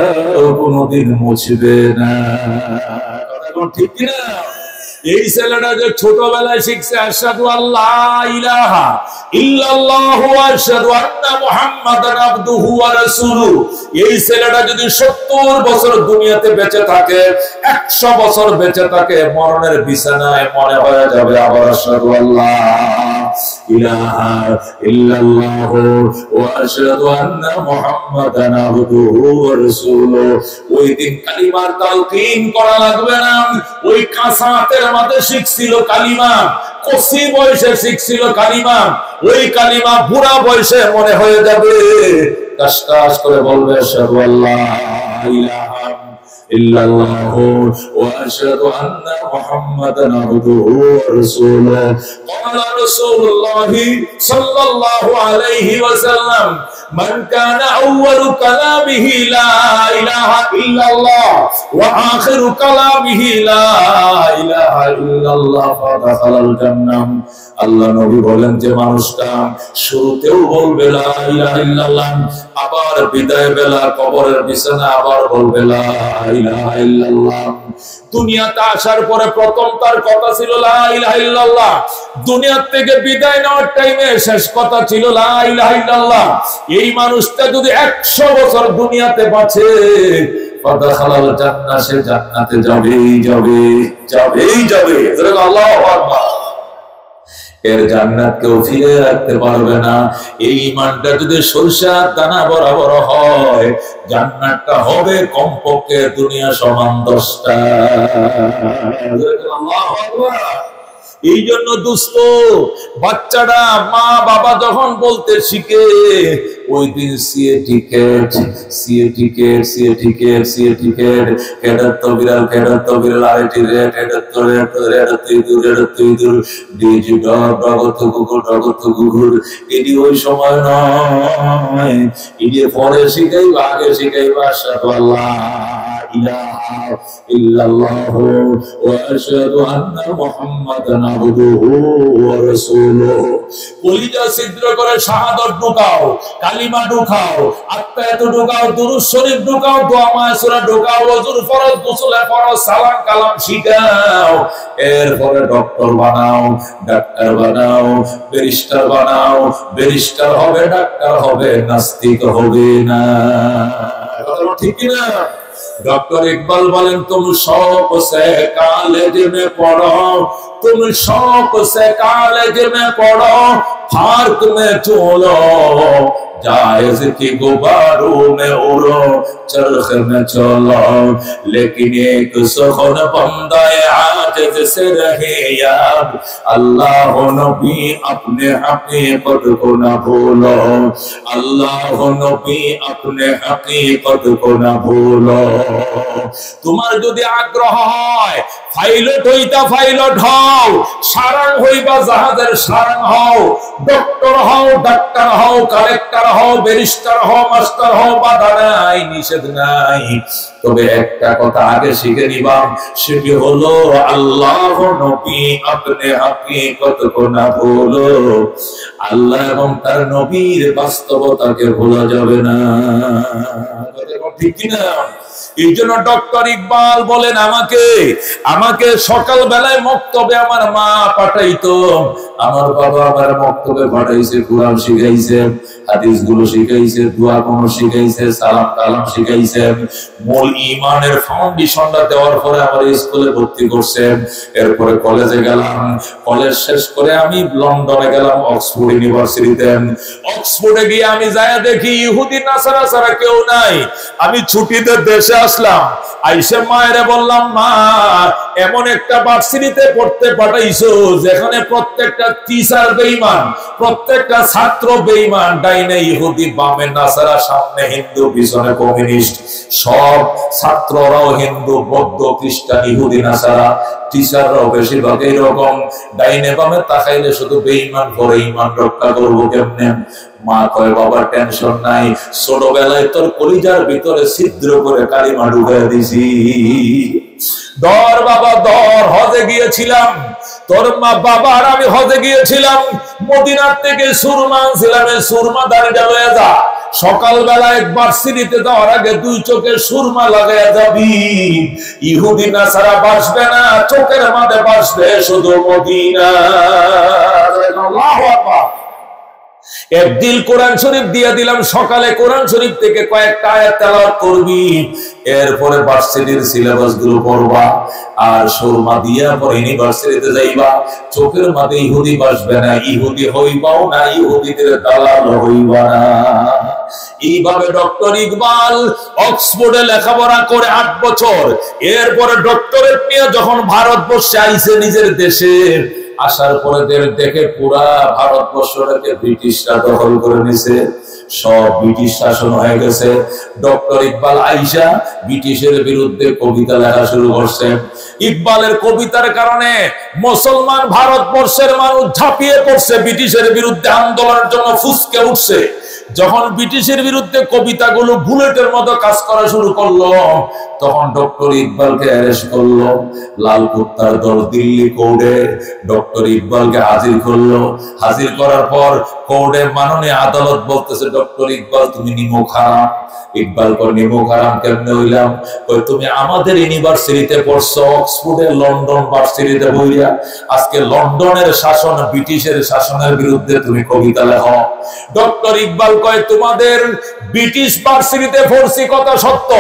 কোনোদিন মুছবে না। ঠিক কিনা? এই ছেলেটা যে ছোটবেলায় শিখছে আশহাদু আল্লা ইলাহা ইল্লাল্লাহু ওয়া আশহাদু আন্না মুহাম্মাদান আবদুহু ওয়া রাসূলুহু, এই ছেলেটা যদি 70 বছর দুনিয়াতে বেঁচে থাকে, 100 বছর বেঁচে থাকে, মরণের বিছানায় মনে হয়ে যাবে আবার আশহাদু আল্লা ইলাহা ইল্লাল্লাহু ওয়া আশহাদু আন্না মুহাম্মাদান আবদুহু ওয়া রাসূলুহু। ওই দিন কালিমার তালকিন করা লাগবে না। ওই কাঁচা হাতের মাঝে শিখছিল কালিমা, কচি বয়সে শিখছিল কালিমা, ওই কালিমা বুড়া বয়সে মনে হয়ে যাবে, কাশ করে বলবে আশহাদু আল্লা ইলাহা ইল্লাল্লাহু ওয়া আশহাদু আন্না মুহাম্মাদান আবদুহু ওয়া রাসূলুহু। ক্বালা রাসূলুল্লাহ সাল্লাল্লাহু আলাইহি ওয়াসাল্লাম মান কানা আউয়ালু কালামিহি লা ইলাহা ইল্লাল্লাহ ওয়া আখিরু কালামিহি লা ইলাহা ইল্লাল্লাহ ফাদাখালাল জান্নাহ। আল্লাহ নবী বলেন যে মানুষটা শুরুতেও বলবে লা ইলাহা ইল্লাল্লাহ, আবার বিদায় বেলা কবরের বিছানা আবার বলবে লা ইলাহা ইল্লাল্লাহ। দুনিয়াতে আসার পরে প্রথম তার কথা ছিল লা ইলাহা ইল্লাল্লাহ, দুনিয়া থেকে বিদায় নেওয়ার টাইমে শেষ কথা ছিল লা ইলাহা ইল্লাল্লাহ। এই মানুষটা যদি 100 বছর দুনিয়াতে বাঁচে, ফাদাখালাল জান্নাহ, সে জান্নাতে যাবেই যাবে। আল্লাহু আকবার। এর জান্নাত কেউ ফিরে রাখতে পারবে না। এই ঈমানটা যদি সরিষার দানা বরাবর হয়, জান্নাতটা হবে কমপক্ষে দুনিয়া সমান 10টা। আল্লাহু আকবার। এই জন্য দোস্ত, বাচ্চারা মা বাবা যখন বলতে শিখে, ওই দিন সিএ টিকেট, হেডার তো বিড়াল আরেকটি রেট, হেডার তো ইঁদুর, ডিজি ডগত কুকুর। এটি ওই সময় নয়, এটি পরে শিখাইবা, আগে শিখাইবা আশহাদু আল্লা ইলাহা ইল্লাল্লাহু ওয়া আশহাদু আন্না মুহাম্মাদান আবদুহু ওয়া রাসূলুহু। কলিজা ছিদ্র করে শাহাদাত ঢুকাও, কালিমা ঢুকাও, আত্মায়াত ঢুকাও, দুরূদ শরীফ ঢুকাও, দোয়া মাসুরা ঢুকাও, ওযুর ফরজ, গোসলে ফরজ, সালাম কালাম শিখাও। এরপরে ডক্টর বানাও, ডাক্তার বানাও, ব্যারিস্টার বানাও। ব্যারিস্টার হবে, ডাক্তার হবে, নাস্তিক হবে না। কথা ঠিক কি না? डॉक्टर इकबाल बोलें तुम शौक से कॉलेज में पढ़ो, तुम शौक से कॉलेज में पढ़ो, पार्क में चलो, जायज की गुब्बारों में उड़ो, चरख में चलो, लेकिन एक सुखन बंदा आजिज से रहे याद, अल्लाह नबी अपने हकीकत को न भूलो, अल्लाह नबी अपने हकीकत को न भूलो। তোমার যদি আগ্রহ হয় পাইলট হইতা পাইলট হও, সারাং হইবা জাহাজের সারাং হও, ডক্টর হও, ডাক্তার হও, কালেক্টর হও, ব্যারিস্টার হও, মাস্টার হও, বাধা নাই, নিষেধ নাই। তবে একটা কথা আগে শিখে নিবা, সেটি হলো আল্লাহ নবী আপনি হकीकत को না ভুলো। আল্লাহ এবং তার নবীর বাস্তবতাকে ভোলা যাবে না। ঠিক কি না? এই জন্য ডক্টর ইকবাল বলেন, আমাকে সকাল বেলায় মক্তবে আমার মা পাঠাইতো, আমার বাবা আমার মক্তবে পাঠাইছে, কোরআন শিখাইছে, হাদিস গুলো শিখাইছে, দোয়া কোন শিখাইছে, সালাম কালাম শিখাইছে। মূল ঈমানের ফাউন্ডেশনটা দেওয়ার পরে আমার স্কুলে ভর্তি করছে। এরপরে কলেজে গেলাম, কলেজ শেষ করে আমি লন্ডনে গেলাম, অক্সফোর্ড ইউনিভার্সিটিতে। অক্সফোর্ডে গিয়ে আমি যায় দেখি ইহুদি নাসারা ছাড়া কেউ নাই। আমি ছুটিতে দেশে আসলাম, আইসে মায়েরে বললাম, মা এমন একটা ভার্সিটিতে পড়তে পাঠাইছো যেখানে প্রত্যেকটা টিচার বেঈমান, প্রত্যেকটা ছাত্র বেঈমান, ডাইনে ইহুদি, বামে নাসারা, সামনে হিন্দু, পিছনে কমিউনিস্ট, সব ছাত্ররাও হিন্দু, বৌদ্ধ, খ্রিস্টান, ইহুদি, নাসারা, টিচাররাও বেশিরভাগ এইরকম। ডাইনে বামে তাকাইলে শুধু বেঈমান করে, ঈমান রক্ষা করবো কেমনে? মা কয়, বাবা টেনশন নাই, ছোটবেলায় তোর কলিজার ভিতরে ছিদ্র করে কালিমা ঢুকাই দিছি। দর বাবা দর, হজে গিয়েছিলাম, তোর মা বাবা আর আমি হজে গিয়েছিলাম, মদিনার থেকে সুরমা আনছিলাম, সুরমা দাঁড়িয়ে লয়ে যা, সকালবেলা একবার সিঁড়িতে যাওয়ার আগে 2 চোখে সুরমা লাগাইয়া যাবি। ইহুদি নাসারা বাসবে না, চোখের মাঝে বাসবে শুধু মদিনা। আল্লাহু আকবার। একদিন কোরআন শরীফ দিয়ে দিলাম, সকালে কোরআন শরীফ থেকে কয়েকটা আয়াত তেলাওয়াত করবি, এরপরে ভার্সিটির সিলেবাস গুলো পড়বা, আর সুরমা দিয়া পরে ইউনিভার্সিটিতে যাইবা। চোখের মাঝে ইহুদি বাসবে না, ইহুদি হইবাও না, ইহুদিদের দালাল হইবা না। এইভাবে ডক্টর ইকবাল অক্সফোর্ডে লেখাপড়া করে 8 বছর, এরপরে ডক্টরেট নিয়ে যখন ভারতবর্ষে আইছে নিজের দেশে, আসার পরে দেখে পুরা ভারতবর্ষটাকে ব্রিটিশরা দখল করে নিছে, সব ব্রিটিশ শাসন হয়ে গেছে। ডক্টর ইকবাল আইসা ব্রিটিশের বিরুদ্ধে কবিতা লেখা শুরু করছে। ইকবালের কবিতার কারণে মুসলমান ভারতবর্ষের মানুষ ঝাঁপিয়ে পড়ছে, ব্রিটিশের বিরুদ্ধে আন্দোলনের জন্য ফুসকে উঠছে। যখন ব্রিটিশের বিরুদ্ধে কবিতাগুলো বুলেটের মতো কাজ করা শুরু করলো, তখন ডক্টর ইকবালকে অ্যারেস্ট করলো লাল কুত্তার দল দিল্লি কোর্টে। ডক্টর ইকবালকে হাজির করলো, হাজির করার পর কোর্টের মাননীয় আদালত বলতেছে, ডক্টর ইকবাল তুমি নিমক হারাম। ইকবাল কর নিমক হারাম কেমনে হইলাম? কই তুমি আমাদের ইউনিভার্সিটিতে পড়ছো, অক্সফোর্ডের লন্ডন ভার্সিটিতে বইয়া, আজকে লন্ডনের শাসন ব্রিটিশের শাসনের বিরুদ্ধে তুমি কবিতা লেখো। ডক্টর ইকবাল কয় তোমাদের ব্রিটিশ ভার্সিটিতে পড়ছি কথা সত্য,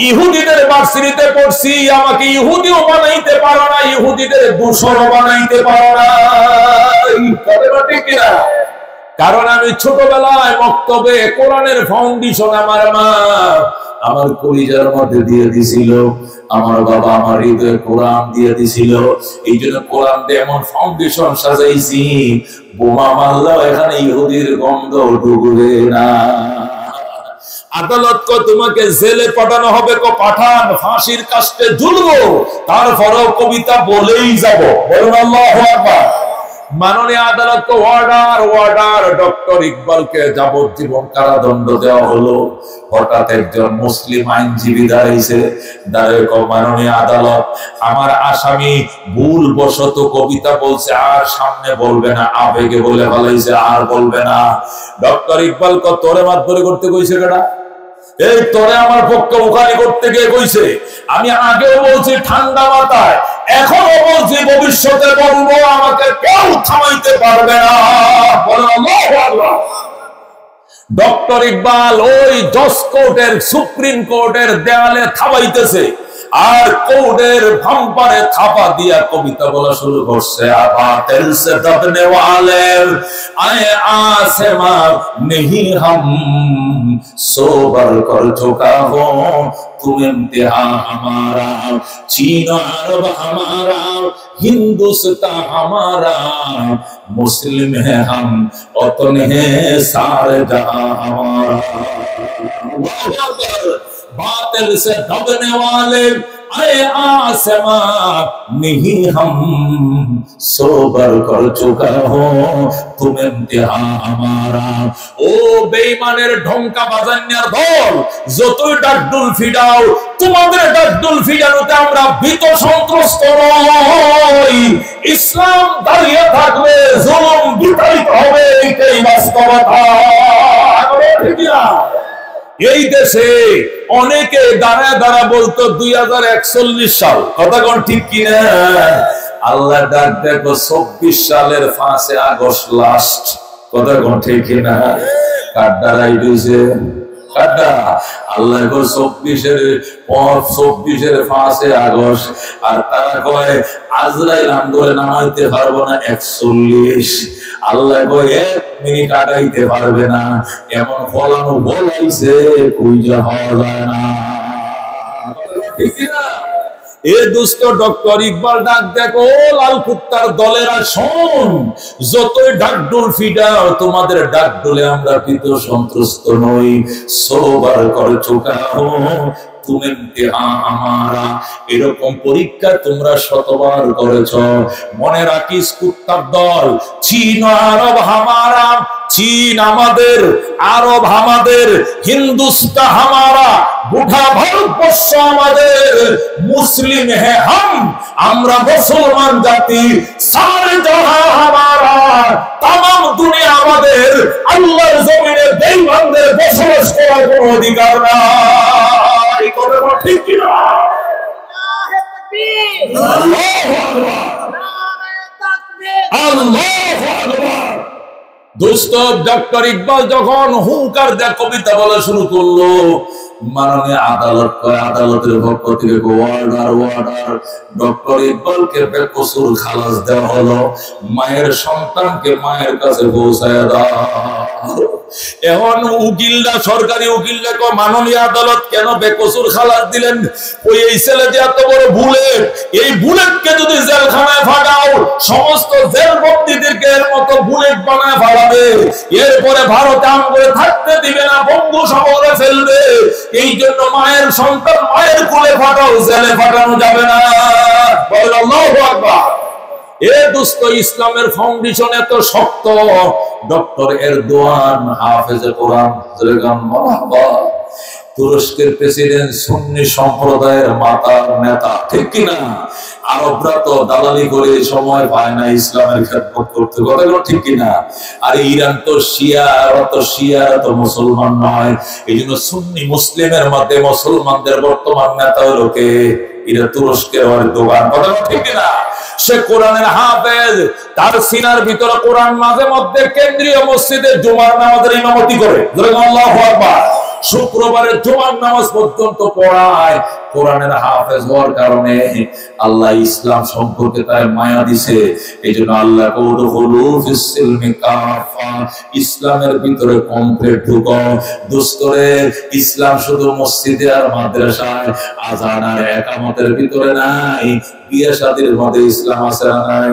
ইহুদিদের ভার্সিটিতে পড়ছি, আমাকে ইহুদিও বানাইতে পারো না, ইহুদিদের দূষণও বানাইতে পারো না। ঠিক কিনা? কারণ আমি ছোটবেলায় মক্তবে কোরআনের ফাউন্ডেশন আমার মা আমার কলিজার মধ্যে দিয়ে দিছিল, আমার বাবা আমার হৃদয়ে কোরআন দিয়ে দিছিল। এই জন্য কোরআন দিয়ে এমন ফাউন্ডেশন সাজাইছি, বোমা মারলেও এখানে ইহুদির গন্ধ ঢুকবে না। আদালত কো তোমাকে জেলে পাঠানো হবে, কো পাঠান, ফাঁসির কাস্টে ঝুলবো, তারপরেও কবিতা বলেই যাব। বলুন আল্লাহু আকবার। মাননীয় আদালত অর্ডার, ডক্টর ইকবালকে যাবজ্জীবন কারাদণ্ড দেওয়া হলো। হঠাৎ একজন মুসলিম আইনজীবী দাঁড়িয়েছে, দাঁড়িয়ে মাননীয় আদালত, আমার আসামি ভুল বশত কবিতা বলছে, আর সামনে বলবে না, আবেগে বলে ফেলাইছে, আর বলবে না। ডক্টর ইকবাল তোরে মাতবরি করতে কইছে কেডা? এই তোরে আমার পক্ষ মুখানি করতে গিয়ে কইছে। আমি আগেও বলছি ঠান্ডা মাথায়, এখনো বলছি, ভবিষ্যতে বলবো, আমাকে কেউ থামাইতে পারবে না। ডক্টর ইকবাল ওই জজ কোর্টের, সুপ্রিম কোর্টের দেয়ালে থামাইতেছে, আর কোর্টের ভাম্পারে থাপা দিয়া কবিতা বলা শুরু করছে। আবাতেল সে দবনে ওয়ালে আয়ে আসেমা নেহি হাম সোবার কর চুকা হো तुम इम्तिहान हमारा, चीन अरब हमारा, हिंदुस्तान हमारा, मुस्लिम है हम वतन है सारे जहां हमारा। बातिल से दबने वाले आए आसमां नहीं हम सोबर कर चुका हो तुम इम्तिहान हमारा। ও বেঈমানের ঢঙ্কা বাজান্যার দল, যতই ডাকডুল ফিডাও, তোমাদের ডাকডুল ফিডানোতে আমরা ভীত সন্ত্রস্ত নই। ইসলাম দাঁড়িয়ে থাকবে, জুলুম বিতাড়িত হবে, এটাই বাস্তবতা। ঠিক না? এই দেশে অনেকে দাঁড়া দাঁড়া বলতো 2041 সাল, কথা কোন ঠিক কিনা? আল্লাহ ডাক দেখো 24 সালের 5 আগস্ট লাস্ট, কথা কোন ঠিক কিনা? কাড্ডা রাইট হইছে, কাড্ডা আল্লাহ গো 24-এর 5 আগস্ট, আর তারা কয় আজরাইল আমগরে নামাইতে পারবো না 41। আল্লাহ গো 1 মিনিট আগাইতে পারবে না, এমন ফলানো বলাইছে কইজা হওয়া যায় না। ঠিক না? এ দুষ্ট ডক্টর ইকবাল ডাক দেখো, লাল কুত্তার দলেরা শোন, যতই ডাকডোল ফিডাও, তোমাদের ডাকডোলে আমরা ভীত সন্ত্রস্ত নই। সোবার কর চুকা হো তুম ইমতিহান হামারা। এরকম পরীক্ষা তোমরা শতবার করেছ। মনে রাখিস কুত্তার দল, চীন আরব হামারা, চীন আমাদের, আরব আমাদের, হিন্দুস্তান হামারা, গোটা ভারতবর্ষ আমাদের, মুসলিম হে হাম, আমরা মুসলমান জাতি, সারে জাহাঁ হামারা, তামাম দুনিয়া আমাদের। আল্লাহর জমিনে বেঈমানদের বসবাস করার কোনো অধিকার নাই। কথা ঠিক কি না? আল্লাহু আকবার, আল্লাহু আকবার। দোস্ত ডক্টর ইকবাল যখন হুঙ্কার দেয়া কবিতা বলা শুরু করলো, মাননীয় আদালত আদালতের পক্ষ থেকে অর্ডার, ডক্টর ইকবালকে বেকসুর খালাস দেওয়া হলো। মায়ের সন্তানকে মায়ের কাছে পৌঁছায় দাও। এখন উকিলরা, সরকারি উকিলরা কয় মাননীয় আদালত কেন বেকসুর খালাস দিলেন? ওই এই ছেলে যে এত বড় বুলেট, এই বুলেটকে যদি জেলখানায় ফাটাও, সমস্ত জেল বন্দীদেরকে এর মতো বুলেট বানায় ফাটাবে, এরপরে ভারতে আম করে থাকতে দিবে না, বঙ্গু শহরে ফেলবে। এই জন্য মায়ের সন্তান মায়ের কোলে ফাটাও, জেলে ফাটানো যাবে না। বলেন আল্লাহু আকবার। এ দুস্থ ইসলামের ফাউন্ডেশন এত শক্ত। ডক্টর এরদোয়ান হাফেজে কোরআন, তুরস্কের প্রেসিডেন্ট, সুন্নি সম্প্রদায়ের মাতার নেতা, ঠিক কিনা? আরবরা তো দালালি করে সময় পায় না ইসলামের খেদমত করতে, কথাগুলো ঠিক কিনা? আর ইরান তো শিয়া, শিয়ারা তো মুসলমান নয়। এই জন্য সুন্নি মুসলিমের মধ্যে মুসলমানদের বর্তমান নেতা হলো কে? এটা তুরস্কের দোকান, কথা ঠিক না? সে কোরআনের হাফেজ, তার সিনার ভিতরে কোরআন মাঝে মধ্যে কেন্দ্রীয় মসজিদে জুমার নামাজের ইমামতি করে, আল্লাহু আকবার। শুক্রবারের জুমার নামাজ পর্যন্ত পড়ায়। কোরআনের হাফেজ হওয়ার কারণে আল্লাহ ইসলাম সম্পর্কে তার মায়া দিছে। এই জন্য আল্লাহ ইসলামের ভিতরে কমপ্লিট ঢুকো। দোস্তরে, ইসলাম শুধু মসজিদে আর মাদ্রাসায়, আযান আর ইকামতের ভিতরে নাই, বিয়ে শাদীর মধ্যে ইসলাম আছে না নাই?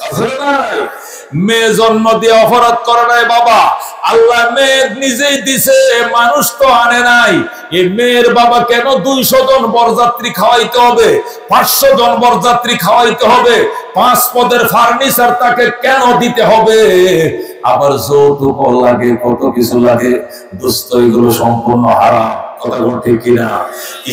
আছে না নাই? মেয়ে জন্ম দিয়ে অপরাধ করে নাই বাবা, আল্লাহ মেয়ে নিজেই দিছে, মানুষ তো আনে নাই। এই মেয়ের বাবা কেন 200 জন বরযাত্রী খাওয়াইতে হবে, 500 জন বরযাত্রী খাওয়াইতে হবে, 5 পদের ফার্নিচার তাকে কেন দিতে হবে? আবার যৌতুক লাগে, কত কিছু লাগে। দোস্ত, এগুলো সম্পূর্ণ হারাম, কথা ঠিক কিনা?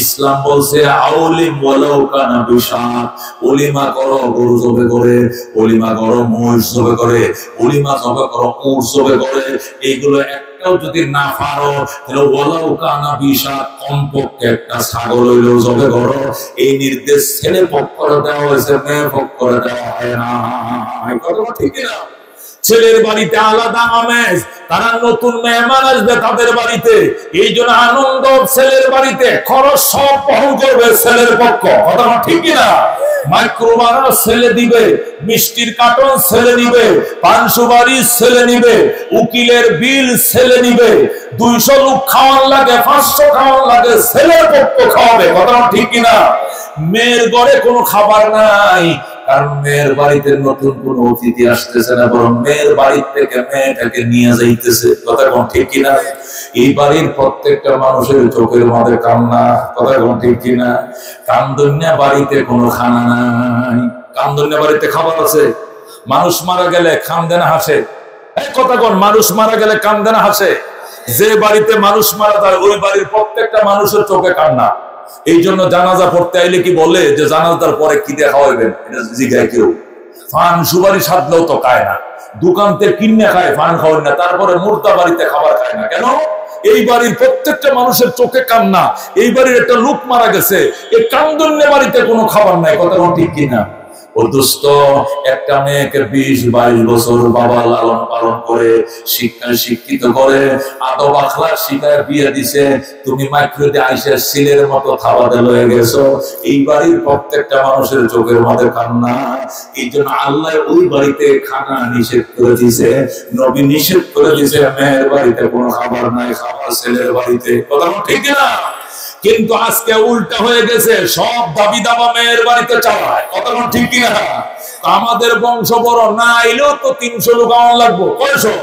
ইসলাম বলছে আউলিম ওয়ালাউ কানা বিশাত, ওলিমা করো গরু জবে করে, ওলিমা করো মহিষ জবে করে, ওলিমা জবে করো উট জবে করে। এইগুলো একটাও যদি না পারো তাহলে ওয়ালাউ কানা বিশাত, কমপক্ষে একটা ছাগল হইলেও জবে করো। এই নির্দেশ ছেলে পক্ষে দেওয়া হয়েছে, মেয়ে পক্ষে দেওয়া হয় না, কথা ঠিক কিনা? ছেলের বাড়িতে আলাদা আমেজ, তারা নতুন মেহমান আসবে তাদের বাড়িতে, এই জন্য আনন্দ ছেলের বাড়িতে, খরচ সব বহন করবে ছেলের পক্ষ, কথা ঠিক কিনা? মাইক্রোবাস ছেলে দিবে, মিষ্টির কার্টন ছেলে নিবে, পান সুপারি ছেলে নিবে, উকিলের বিল ছেলে নিবে, 200 লোক খাওয়ান লাগে, 500 খাওয়ান লাগে, ছেলের পক্ষ খাওয়াবে, কথা ঠিক কিনা? মেয়ের ঘরে কোনো খাবার নাই, কারণ মেয়ের বাড়িতে নতুন কোন অতিথি আসতেছে না, বরং মেয়ের বাড়ি থেকে মেয়েটাকে নিয়ে যাইতেছে, কথা ঠিক কিনা? এই বাড়ির প্রত্যেকটা মানুষের চোখের মধ্যে কান্না, কথা ঠিক কিনা? কান্দন্যা বাড়িতে কোনো খানা নাই, কান্দন্যা বাড়িতে খাবার আছে। মানুষ মারা গেলে কান্দে না হাসে, কথা কোন? মানুষ মারা গেলে কান্দে না হাসে। যে বাড়িতে মানুষ মারা যায় ওই বাড়ির প্রত্যেকটা মানুষের চোখে কান্না। এই জন্য জানাজা পড়তে আইলে কি বলে যে জানাজার পরে কি দেখা হইবেন, এটা জিজ্ঞাসা কেউ। পান সুপারি সাধলেও তো খায় না, দোকান থেকে কিনে খায়, পান খাওয়ায় না, তারপরে মুর্দা বাড়িতে খাবার খায় না কেন? এই বাড়ির প্রত্যেকটা মানুষের চোখে কান্না। এই বাড়ির একটা লোক মারা গেছে, এই কান্দন্যে বাড়িতে কোনো খাবার নাই, কথা ঠিক কিনা? ও দোস্ত, একটা মেয়েকে 20-22 বছর বাবা লালন পালন করে শিক্ষায় শিক্ষিত করে আদব আখলাক শিখায় বিয়ে দিছে, তুমি মাইক্রোতে আইসা সিলের মতো থাবাতে লয়ে গেছো। এই বাড়ির প্রত্যেকটা মানুষের চোখের মধ্যে কান্না। এই জন্য আল্লাহ ওই বাড়িতে খানা নিষেধ করে দিছে, নবী নিষেধ করে দিছে, মেয়ের বাড়িতে কোনো খাবার নাই, খাবার ছেলের বাড়িতে, কথা ঠিক না? কিন্তু আজকে উল্টা হয়ে গেছে, সব দাবি দাবা মেয়ের বাড়িতে চালায়, কথা ঠিক কিনা? আমাদের বংশ বড় না এলেও তো 300 লোক আমার লাগবো, কয়শো?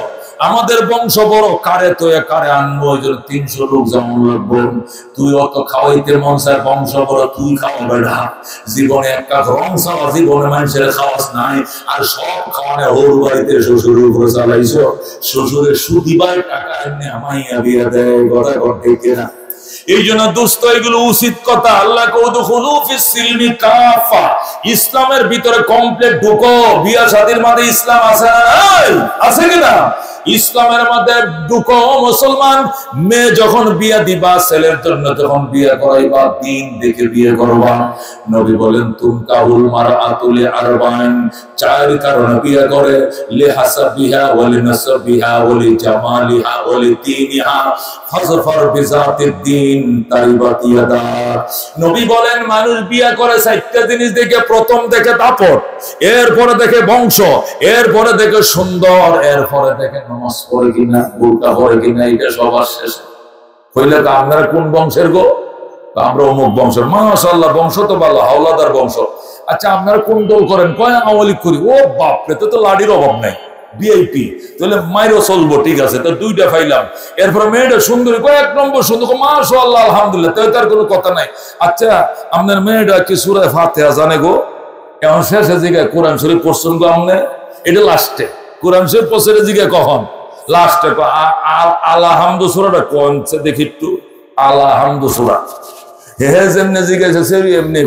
আমাদের বংশ বড়, কারে তো কারে আনবো, 300 লোক যেমন লাগবো। তুই অত খাওয়াইতে মন চায়, বংশ বড়, তুই খাওয়া বেড়া। জীবনে একটা রং চাওয়া, জীবনে মানুষের খাওয়াস নাই, আর সব খাওয়ানে ওর বাড়িতে শ্বশুরের উপরে চালাইছো। শ্বশুরের সুদিবার টাকা এমনি আমাইয়া বিয়া দেয়, কথা ঠিক কিনা? এই জন্য দোস্ত, এগুলো উচিত কথা। আল্লাহ ইসলামের ভিতরে কমপ্লিট ঢুকো। বিয়া শাদীর মধ্যে ইসলাম আছে না? আছে কিনা? ইসলামের মধ্যে ঢুকো মুসলমান। মেয়ে যখন বিয়া দিবা, ছেলের জন্য যখন বিয়ে করাইবা, দিন দেখে বিয়ে করবা। নবী বলেন তুনকাহুল মারআতু লিআরবাইন, 4 কারণে বিয়ে করে, লিহাসাবিহা ওয়া লিনাসবিহা ওয়া লিজামালিহা ওয়া লিদীনিহা ফাজফার বিযাতিদ দ্বীন তারিবাত ইয়াদা। নবী বলেন মানুষ বিয়ে করে 4টা জিনিস দেখে। প্রথম দেখে দাপট, এরপরে দেখে বংশ, এরপরে দেখে সুন্দর, এরপরে দেখে নামাজ পড়ে কিনা, বুরকা পড়ে কিনা। এটা সবার শেষে কইলে আপনারা কোন বংশের গো? আমরা অমুক বংশের। মাশাআল্লাহ, বংশ তো ভালো, হাওলাদার বংশ। আচ্ছা আপনারা কোন দল করেন? কয় আওয়ামী লীগ করি। ও বাপরে, তো লাড়ির অভাব নাই, ভিআইপি, তাহলে মাইরও চলবো, ঠিক আছে। তো 2টা পাইলাম। এরপরে মেয়েটা সুন্দরী, কয় 1 নম্বর সুন্দর, মাশাআল্লাহ আলহামদুলিল্লাহ, তার কোনো কথা নাই। আচ্ছা আপনার মেয়েটা কি সূরা ফাতিহা জানে গো? এখন শেষে জিজ্ঞাসা কোরআন শরীফ পড়ছেন গো আপনি? এটা লাস্টে কোরআন শরীফ পড়ছে, জিজ্ঞাসা কখন? লাস্টে আলহামদু সূরাটা কোন দেখি একটু। আলহামদু সূরা যেমনি জিজ্ঞাসা এমনি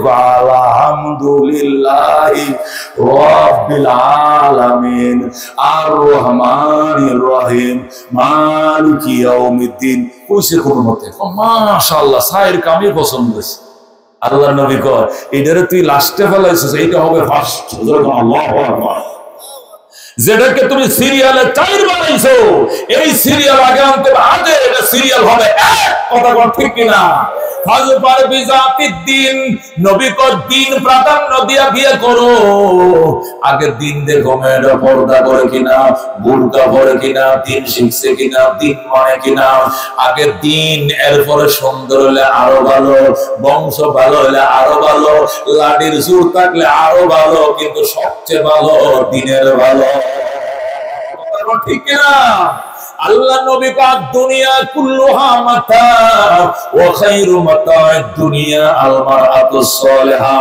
আলহামদুলিল্লাহি রাব্বিল আলামিন আর রহমানির রহিম মালিকি ইয়াউমিদ্দিন কইছে কোন মতে। মাশাআল্লাহ, সাইর কামি পছন্দ হইছে। আল্লাহ নবী কয় এটারে তুই লাস্টে ফেলাইছিস, এইটা হবে ফার্স্ট। আল্লাহু আকবার। যেটাকে তুমি সিরিয়ালে 4 বানাইছো, এই সিরিয়াল আগে আনতে আগে এটা সিরিয়াল হবে এক। কথা কোন ঠিক কিনা? ফাজফার বিজাতিদ দ্বীন, নবী কো দ্বীন প্রাধান্য দিয়া বিয়ে করো। আগে দ্বীন দেখো মেয়েরা পর্দা করে কিনা, বুরকা পরে কিনা, দ্বীন শিখছে কিনা, দ্বীন মানে কিনা। আগে দ্বীন, এরপরে সুন্দর হলে আরো ভালো, বংশ ভালো হলে আরো ভালো, লাঠির জোর থাকলে আরো ভালো, কিন্তু সবচেয়ে ভালো দ্বীনের ভালো। ঠিক কিনা? আল্লাহ নবী পাক দুনিয়া কুল্লুহা মাতা ওয়া খায়রু মাতা'আদ দুনিয়া আল মারআতুস সালিহা।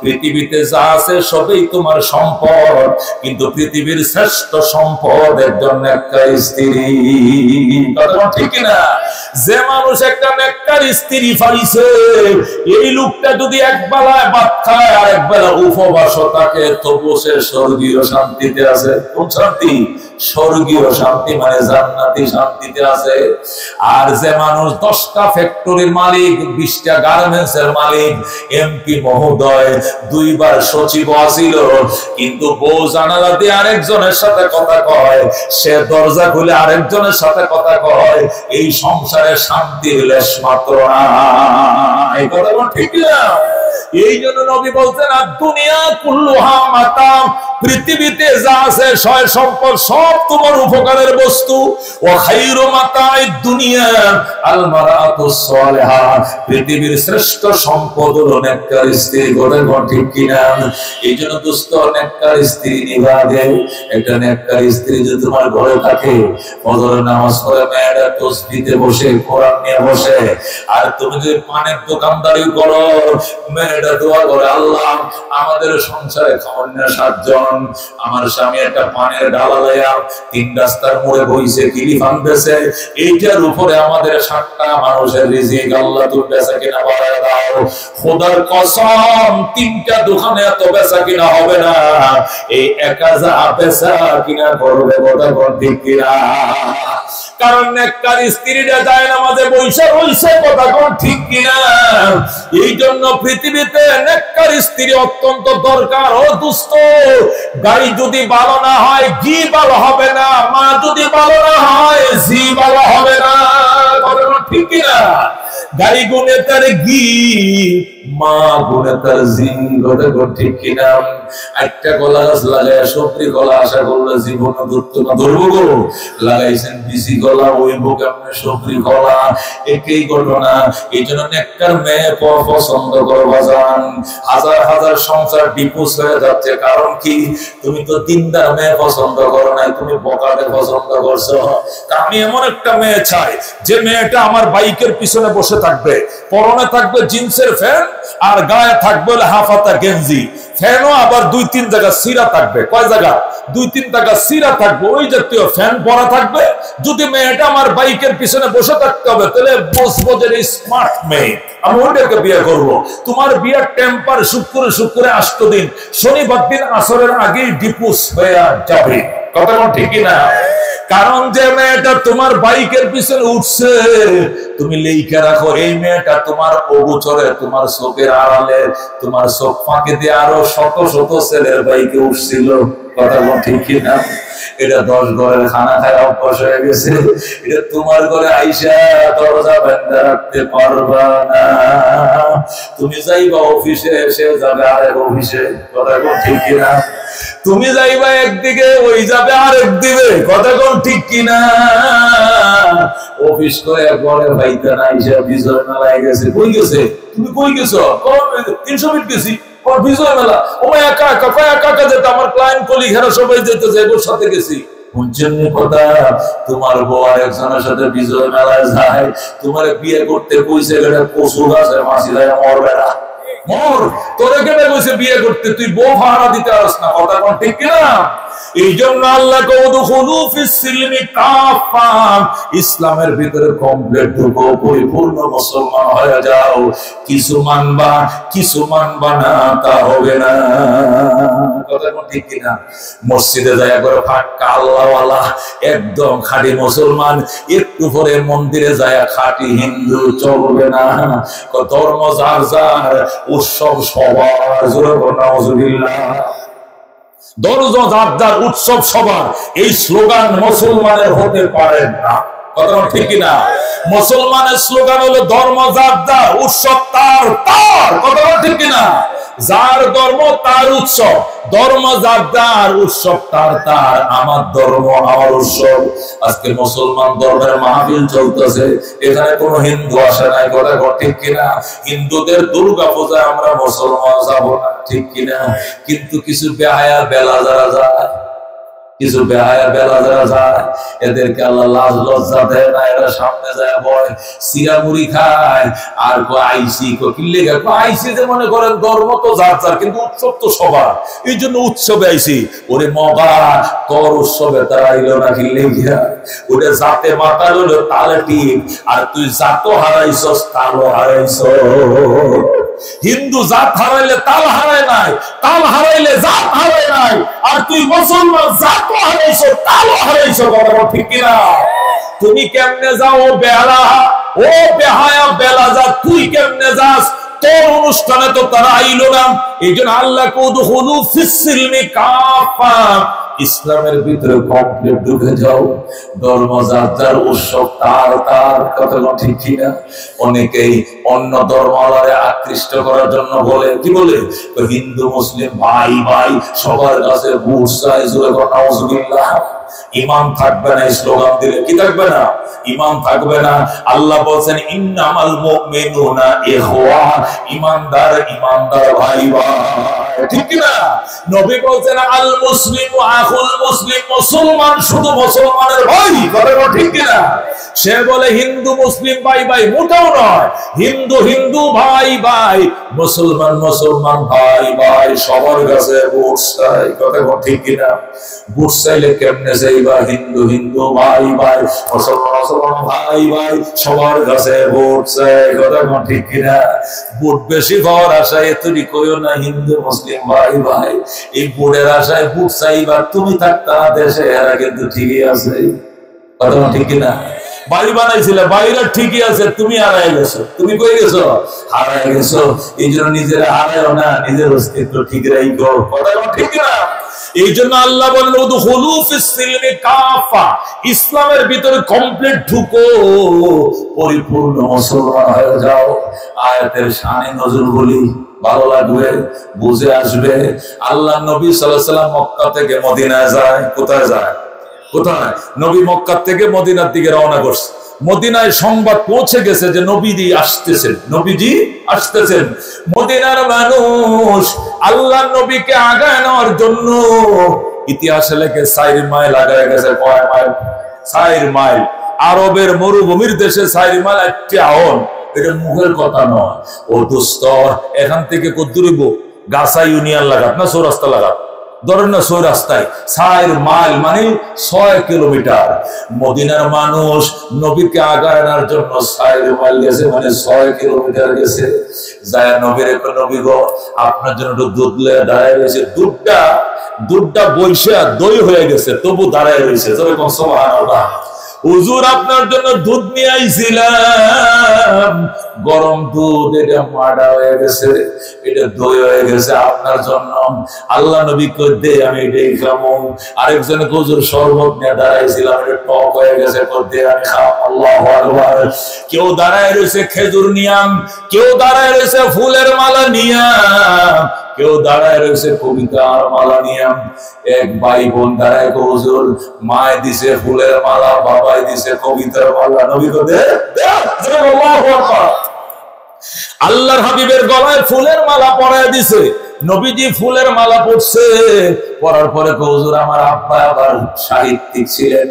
পৃথিবীতে যা আছে সবই তোমার সম্পদ, কিন্তু পৃথিবীর শ্রেষ্ঠ সম্পদ একজন নেককার স্ত্রী। কথা ঠিক না? যে মানুষ একটা নেককার স্ত্রী পাইছে, এই লোকটা যদি এক বেলায় ভাত খায় আর এক বেলা উপবাস থাকে, তবু সে স্বর্গীয় শান্তিতে আছে। কোন শান্তি? স্বর্গীয় শান্তি, মানে জান্নাতি শান্তিতে আছে। আর যে মানুষ 10টা ফ্যাক্টরির মালিক, 20টা গার্মেন্টসের মালিক, এমপি মহোদয়, 2 বার সচিব আছিল, কিন্তু বউ জানালা দিয়ে আরেকজনের সাথে কথা কয়, সে দরজা খুলে আরেকজনের সাথে কথা কয়, এই সংসারে শান্তির লেশ মাত্র না। এই কথা ঠিক না? এই জন্য নবী বলছেন আর দুনিয়া কুল্লুহা মাতা, পৃথিবীতে যা আছে সয় সম্পদ সব তোমার উপকারের বস্তু। ওয়া খায়রু মাতা'আদ দুনিয়া আল মারআতুস সালিহা, পৃথিবীর শ্রেষ্ঠ সম্পদ হলো নেককার স্ত্রী। কথা ঠিক কিনা? এই জন্য দোস্ত, নেককার স্ত্রী নিবাদে। একটা নেককার স্ত্রী যদি তোমার ঘরে থাকে, ফজরের নামাজ পড়ে মেয়েরা তাসবিহতে বসে, কোরআন নিয়ে বসে, আর তুমি যদি পানের দোকানদারি করো, মেয়েটা দোয়া করে, আল্লাহ আমাদের সংসারে কন্যা 7 জন, আমার স্বামী একটা পানের ডালা লইয়া 3 রাস্তার মোড়ে বইছে, কিলি ফানতেছে, এইটার উপরে আমাদের 7টা মানুষের রিজিক আল্লাহ তুমি বেচা কিনা বাড়ায় দাও। খোদার কসম, 3টা দোকানে এত বেচা কিনা হবে না, এই একা যা বেচা কিনা করবে। কথা ঠিক কিনা? কারণ নেককার স্ত্রীরা যায় নামাজে বৈশা রইছে। কথা কোন ঠিক কিনা? এই জন্য পৃথিবীতে নেককার স্ত্রী অত্যন্ত দরকার। ও দোস্ত, গাড়ি যদি ভালো না হয় ঘি ভালো হবে না, মা যদি ভালো না হয় জি ভালো হবে না। কথা ঠিক কিনা? গাড়ি গুনে তার ঘি, মা গুনে তার জি। কথা ঠিক কিনা? একটা কলা গাছ লাগায় সবজি কলা আশা করলে জীবন ধরতো না, ধরবো গো। লাগাইছেন বিসি কলা, ওই বোকামে সবজি কলা, একই ঘটনা। এই জন্য নেককার মেয়ে পছন্দ করবা যান। হাজার হাজার সংসার ডিপোজ হয়ে যাচ্ছে। কারণ কি? তুমি তো দিনদার মেয়ে পছন্দ করো নাই, তুমি বোকাকে পছন্দ করছো। আমি এমন একটা মেয়ে চাই, যে মেয়েটা আমার বাইকের পিছনে বসে থাকবে, পরনে থাকবে জিন্সের প্যান্ট, আর গায়ে থাকবে হাফাতা গেঞ্জি। ফ্যানও আবার 2-3 জায়গা সিরা থাকবে। কয় জায়গা? 2-3 জায়গা সিরা থাকবে, ওই জাতীয় ফ্যান পরা থাকবে। যদি মেয়েটা আমার বাইকের পিছনে বসে থাকতে হবে, তাহলে বসবো যে স্মার্ট মেয়ে, আমি ওইটাকে বিয়ে করব। তোমার বিয়ের টেম্পার শুক্রে 8 দিন, শনিবার দিন আসরের আগেই ডিপুস হয়ে যাবে। কথা ঠিক না? কারণ যে মেয়েটা তোমার বাইকের পিছনে উঠছে, তুমি লেখা রাখো, এই মেয়েটা তোমার অগোচরে, তোমার চোখের আড়ালে, তোমার চোখ ফাঁকে দিয়ে আরো শত শত ছেলের বাইকে উঠছিল। কথা ঠিক না? এটা 10 ঘরের খানা খায় অভ্যাস হয়ে গেছে। এটা তোমার ঘরে আইসা দরজা বন্ধ রাখতে পারবা না। তুমি যাইবা অফিসে, এসে যাবে আরেক অফিসে। কথা ঠিক কিনা? তুমি যাইবা একদিকে, ওই যাবে আরেক দিকে। কথা ঠিক কিনা? অফিস করে ঘরে ভাইতে না আইসা বিজয় মেলায় গেছে। কই গেছে? তুমি কই গেছো? 300 মিনিট গেছি। বিজয় মেলা, ও একা একা, একা একা যেতে, আমার ক্লায়েন্ট কলিগ হেরা সবাই যেতে যায়, ওর সাথে গেছি। কথা, তোমার বউ আরেকজনের সাথে বিজয় মেলায় যায়, তোমার বিয়ে করতে কইছে কচু গাছের মাছি যায়, মরবে না। মর, তোরে কেটে কইছে বিয়ে করতে, তুই বউ ভাড়া দিতে পারস না। কথা ঠিক কিনা? এই জন্য আল্লাহ কওদুখুলু ফিস সিলমি কাফা, ইসলামের ভিতরে কমপ্লিট ঢুকো, পরিপূর্ণ মুসলমান হয়ে যাও। কিছু মানবা না তা হবে না। কথা ঠিক কিনা? মসজিদে যায় করে ফাটকা আল্লাহওয়ালা একদম খাঁটি মুসলমান, একটু পরে মন্দিরে যায় খাঁটি হিন্দু, চলবে না। ধর্ম যার যার, উৎসব সবার, ধর্ম যার যার, উৎসব সবার, এই স্লোগান মুসলমানের হতে পারে না। কথা ঠিক কিনা? মুসলমানের স্লোগান হলো ধর্ম যার যার, উৎসব তার তার। কথা ঠিক কিনা? যার ধর্ম তার উৎসব, ধর্ম যার যার, উৎসব তার তার। আমার ধর্ম আমার উৎসব। আজকে মুসলমান ধর্মের মাহফিল চলতেছে, এখানে কোনো হিন্দু আসে নাই। কথা ঠিক কিনা? হিন্দুদের দুর্গা পূজায় আমরা মুসলমান যাবো না, ঠিক কিনা? কিন্তু কিছু বেহায়া বেলা যারা যায়, কিছু বেহায়া বেলা যারা যায়, এদেরকে আল্লাহ লাজ লজ্জা দেয় না। এরা সামনে যায় বয়, সিরা মুড়ি খায়, আর আইসি কিল্লে আইসি, যে মনে করেন ধর্ম তো যার যার, কিন্তু উৎসব তো সবার। এই জন্য উৎসবে আইসি। ওরে মগা, তোর উৎসবে তারা আইলো না কিল্লে গিয়া, ওটা জাতে মাতাল হলো তালে টিপ, আর তুই জাতো হারাইছস, তালও হারাইছ। হিন্দু জাত হারাইলে তাল হারায় নাই, তাল হারাইলে জাত হারায় নাই, আর তুই মুসলমান জাতও হারাইছো, তালও হারাইছো। কথা ঠিক কিনা? তুমি কেমনে যাও বেলা, ও বেহায়া বেলা যা, তুই কেমনে যাস? তোর অনুষ্ঠানে তো তারা আইলো না। এই জন্য আল্লাহ কওদুখুলু ফিস সিলমি কাফা, ইসলামের ভিতরে কমপ্লিট ঢুকে যাও। ধর্ম যার যার, উৎসব তার তার। কথা ঠিক কিনা? অনেকেই অন্য ধর্মালয়ে আকৃষ্ট করার জন্য বলে, কি বলে? হিন্দু মুসলিম ভাই ভাই, সবার কাছে বুট চাই। নাউযুবিল্লাহ। ইমান থাকবে না স্লোগান দিলে, কি থাকবে না? ইমান থাকবে না। আল্লাহ বলেন ইন্নামাল মুমিনুনা ইখওয়া, ইমানদার ইমানদার ভাই ভাই, ঠিক কি না? নবী বলেন আল মুসলিমু আখুল মুসলিম, মুসলমান শুধু মুসলমানের ভাই। কথা ঠিক কি না? সে বলে হিন্দু মুসলিম ভাই ভাই, মোটেও নয়। হিন্দু হিন্দু ভাই ভাই, মুসলমান মুসলমান ভাই ভাই, সবার কাছে ভোট চাই। কথা ঠিক কি না? ভোট চাইলে কেমনে চাইবা? হিন্দু হিন্দু ভাই ভাই, মুসলমান মুসলমান ভাই ভাই, সবার কাছে ভোট চাই। কথা ঠিক কি না? ভোট বেশি পাওয়ার আশায় তুমি কইও না হিন্দু মুসলিম ভাই ভাই। এই ভোটের আশায় ভোট চাইবা, তুমি থাকতা দেশে, এরা কিন্তু ঠিকই আছে। কথা ঠিক কি না? বাড়ি বানাইছিলে, বাড়িটা ঠিকই আছে, তুমি হারাই গেছো। তুমি কই গেছো? হারাই গেছো। এই জন্য নিজেরা হারাইও না, নিজের অস্তিত্ব ঠিক রাখো। কথা ঠিক না? এই জন্য আল্লাহ বলল উদখুলু ফিস সিলমি কাফা, ইসলামের ভিতরে কমপ্লিট ঢুকো, পরিপূর্ণ মুসলমান হয়ে যাও। আয়াতের শানে নজর বলি, ভালো লাগবে, বুঝে আসবে। আল্লাহ নবী সাল্লাল্লাহু আলাইহি ওয়াসাল্লাম মক্কা থেকে মদিনায় যায়। কোথায় যায়? কোথায়? নবী মক্কা থেকে মদিনার দিকে রওনা করছে। মদিনায় সংবাদ পৌঁছে গেছে যে নবীজি আসতেছেন, নবীজি আসতেছেন। মদিনার মানুষ আল্লাহ নবীকে আগায় নেওয়ার জন্য ইতিহাসে লেখে 4 মাইল আগায় গেছে। কয় মাইল? 4 মাইল। আরবের মরুভূমির দেশে 4 মাইল একটি আওন, এটা মুখের কথা নয়। ও দোস্ত, এখান থেকে কত দূরে? গাছা ইউনিয়ন লাগাত না চৌরাস্তা লাগাত, ধরেন না চৌরাস্তায় 4 মাইল মানে 6 কিলোমিটার। মদিনার মানুষ নবীকে আগায় আনার জন্য 4 মাইল গেছে, মানে 6 কিলোমিটার গেছে। যায় নবীর নবী গো, আপনার জন্য একটু দুধ দাঁড়ায় রয়েছে। দুধটা বইসা দই হয়ে গেছে, তবু দাঁড়ায় রয়েছে। সুবহানাল্লাহ। হুজুর আপনার জন্য দুধ নিয়ে আইছিলাম, গরম দুধ, এটা মাড়া হয়ে গেছে, এটা দই হয়ে গেছে আপনার জন্য। আল্লাহ নবী কই দে, আমি এটাই খাবো। আরেকজন হুজুর শরবত নিয়ে দাঁড়াইছিলাম, এটা টক হয়ে গেছে, কই দে আমি খাবো। আল্লাহু আকবার। কেউ দাঁড়ায় রয়েছে খেজুর নিয়াম, কেউ দাঁড়ায় রয়েছে ফুলের মালা নিয়াম, কেউ দাঁড়ায় রয়েছে কবিতার মালা নিয়াম। এক ভাই বোন দাঁড়ায়, হুজুর মায় দিছে ফুলের মালা, বাবাই দিছে কবিতার মালা। নবী কই দে, আল্লাহু আকবার। আল্লাহর হাবিবের গলায় ফুলের মালা পরায় দিছে। নবীজি ফুলের মালা পরছে, পরার পরে হুজুর আমার আব্বা আবার সাহিত্যিক ছিলেন,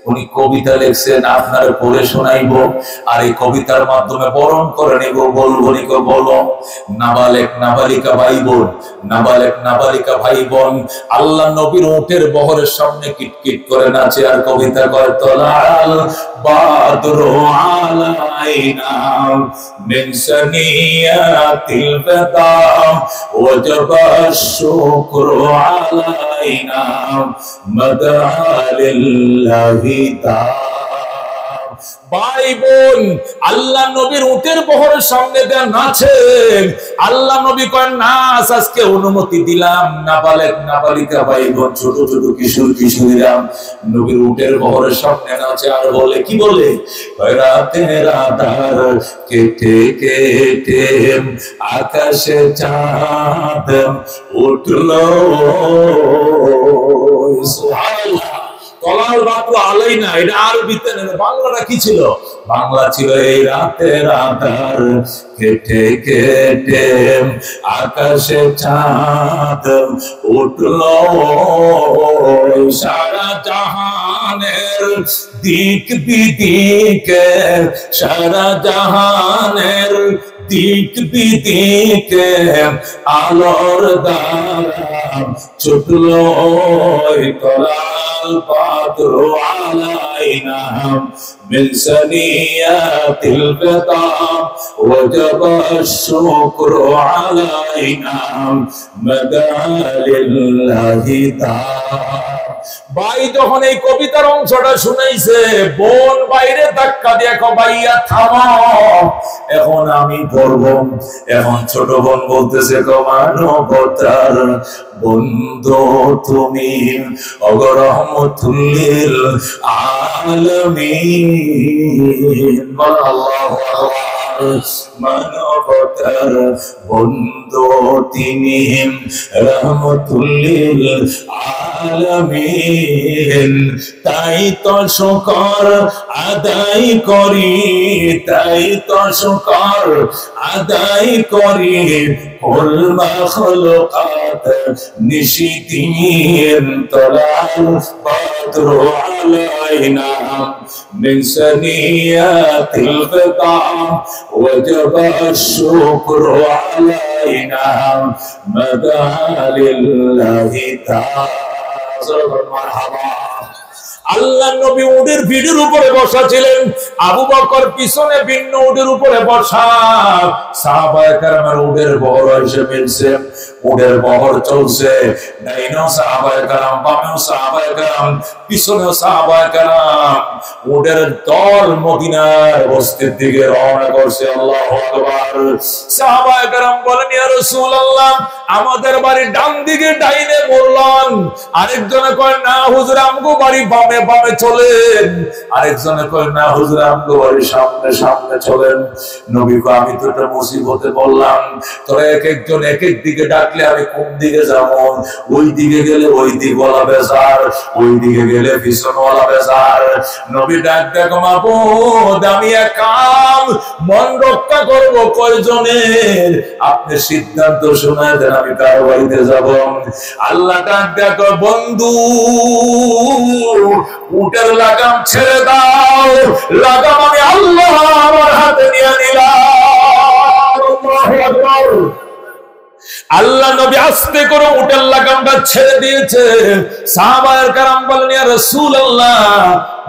উনি কবিতা লিখছেন, আপনার পড়ে শোনাইব, আর এই কবিতার মাধ্যমে বরণ করে নিব। বলবো নিকো বলো, নাবালেক নাবালিকা ভাই বোন, নাবালেক নাবালিকা ভাই বোন আল্লাহ নবীর উটের বহরের সামনে কিটকিট করে নাচে আর কবিতা করে, তলাল বাদরু আলাইনা মিন সানিয়াতিল বাদা ওয়াজাবা শুকরু আলাইনা মাদালিল্লাহি তাআলা। ভাই বোন আল্লাহ নবীর উটের বহরের সামনে দেন নাচেন। আল্লাহ নবী কয়, নাচ আজকে অনুমতি দিলাম। নাবালেক নাবালিকা ভাই বোন, ছোট ছোট কিশোর কিশোরীরা নবীর উটের বহরের সামনে নাচে আর বলে, কি বলে, রাতের আধার কেটে কেটে আকাশে চাঁদ উঠলো। সুবহানাল্লাহ। তলাল বাদরু আলাইনা, এটা আরবিতে না, বাংলাটা কি ছিল? বাংলা ছিল, এই রাতের আধার কেটে কেটে আকাশে চাঁদ উঠলো, সারা জাহানের দিক বিদিকে, সারা জাহানের দিক বিদিকে আলোর দ্বারা ছুটলো তলাল বাদরু আলাইনা মিন সানিয়াতিল বাদা ওয়াজাবা শুকরু আলাইনা মাদালিল্লাহি তাআলা। ভাই যখন এই কবিতার অংশটা শুনাইছে, বোন বাইরে ধাক্কা দিয়ে ভাইয়া থামাও, এখন আমি পড়ব। এখন ছোট বোন বলতেছে, মানবতার বন্ধু তুমি রহমতুল্লিল আলামিন। আল্লাহু আকবার। মানবতার বন্ধু তিনি রহমতুল্লিল আলামিন, তাই তো শুকর আদায় করি, তাই তো শুকর আদায় করি, কুল মাখলুকাত নিশিদিন তলাল বাদরু আলাইনা মিন সানিয়াতিল বাদা ওয়াজাবা শুকরু আলাইনা মাদালিল্লাহি তাআলা। আল্লাহ নবী উটের ভিড়ের উপরে বসা ছিলেন, আবু বকর পিছনে ভিন্ন উটের উপরে বসা। সাহাবায়ে কেরামের উটের বহর এসে মিলছে, উটের বহর চলছে, ডাইনেও সাহাবায়ে কেরাম, বামেও সাহাবায়ে কেরাম, পিছনেও সাহাবায়ে কেরাম। উটের দল মদিনার বস্তির দিকে রওনা করছে। আল্লাহু আকবার। সাহাবায়ে কেরাম বলেন, ইয়া রাসূলুল্লাহ, আমাদের বাড়ি ডান দিকে, ডাইনে বললেন। আরেকজনে কয়, না হুজুর আমগো বাড়ি বামে বামে চলেন। আরেকজনে কয়, না হুজুর আমগো বাড়ি সামনে সামনে চলেন। নবী কয়, আমি তো একটা মুসিবতে বললাম, তোরা এক একজন এক এক দিকে ডাকলে আমি কোন দিকে যাব? ওই দিকে গেলে ওই দিক বলা বেজার, ওই দিকে গেলে পিছন বলা বেজার। নবী ডাক দেখো, মাবুদ আমি এক কাম মন রক্ষা করব কয়জনের, আপনি সিদ্ধান্ত শোনায় দেন আমি কার বাড়িতে যাব। আল্লাহ ডাক দেখো, বন্ধু উটের লাগাম ছেড়ে দাও, লাগাম আমি আল্লাহ আমার হাতে নিয়ে নিলাম। আল্লাহু আকবার। আল্লাহ নবী আস্তে করে উটের লাগামটা ছেড়ে দিয়েছে। সাহাবায়ে কেরাম বলেন, ইয়া রাসূলুল্লাহ,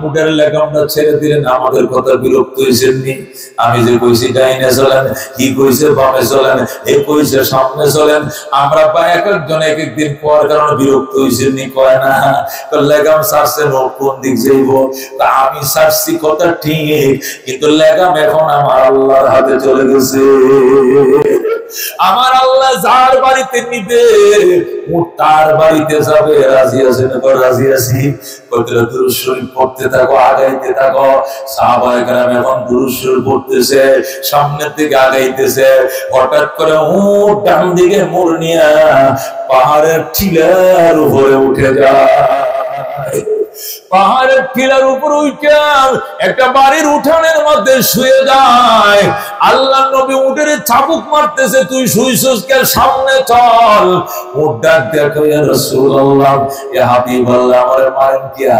উটের লাগামটা ছেড়ে দিলেন, আমাদের কথা বিরক্ত হইছেন নি? আমি যে কইছি ডাইনে চলেন, কি কইছে বামে চলেন, এ কইছে সামনে চলেন, আমরা বা এক একজন এক একদিন পর কারণে বিরক্ত হইছেন নি? কয় না। তো লাগাম ছাড়ছেন, কোন দিক যাইব? আমি ছাড়ছি কথা ঠিক, কিন্তু লাগাম এখন আমার আল্লাহর হাতে চলে গেছে। আমার আল্লাহ যার বাড়িতে নিবে তার বাড়িতে যাবে। রাজি আছেন? রাজি আছি। দুরূদ শরীফ পড়তে থাকো, আগাইতে থাকো। সাহাবায়ে কেরাম এখন দুরূদ শরীফ পড়তেছে, সামনের দিকে আগাইতেছে। হঠাৎ করে উট ডান দিকে মোড় নিয়ে পাহাড়ের টিলার উপরে উঠে যায়। পাহাড়ের টিলার উপর উঠে একটা বাড়ির উঠানের মধ্যে শুয়ে যায়। আল্লাহ নবী উঠে চাবুক মারতেছে, তুই শুইছিস কে, সামনে চল। উঠ ডাক দেখো, ইয়া রাসূলুল্লাহ, ইয়া হাবিবাল্লাহ, আমারে মারেন কিয়া?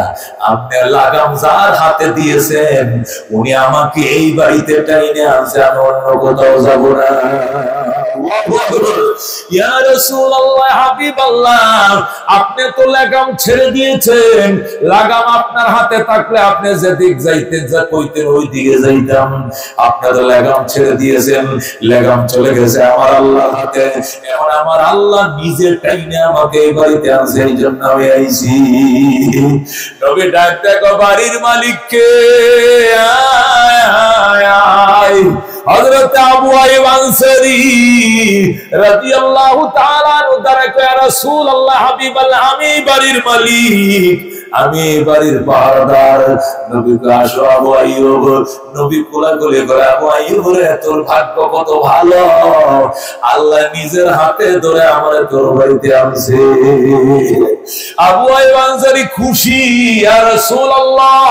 আপনি লাগাম যার হাতে দিয়েছেন উনি আমাকে এই বাড়িতে টাইনে আনছে, আমি অন্য কোথাও যাব না। ইয়া রাসূলুল্লাহ, হাবিবাল্লাহ, আপনি তো লাগাম ছেড়ে দিয়েছেন, লাগাম আপনার হাতে থাকলে আপনি যেদিক যাইতেন যা কইতেন ওই দিকে যাইতাম। আপনি তো লাগাম ছেড়ে দিয়েছেন, লাগাম চলে গেছে আমার আল্লাহর হাতে। এখন আমার আল্লাহ নিজের টাইনে আমাকে এই বাড়িতে আনছে, এই জন্য আমি আইছি। নবী ডাক দেখো বাড়ির মালিককে, হযরত আবু আইয়ুব আনসারী রাদিয়াল্লাহু তাআলা আনহু তারা কয়, ইয়া রাসূলুল্লাহ, হাবিবাল্লাহ, আমি বাড়ির মালিক, আমি বাড়ির পাহারাদার। নবী কয়, আসো আবু আইয়ুব। নবী কোলাকুলি করে, আবু আইয়ুব রে, তোর ভাগ্য কত ভালো, আল্লাহ নিজের হাতে ধরে আমারে তোর বাড়িতে আনছে। আবু আইয়ুব আনসারী খুশি, ইয়া রাসূলুল্লাহ,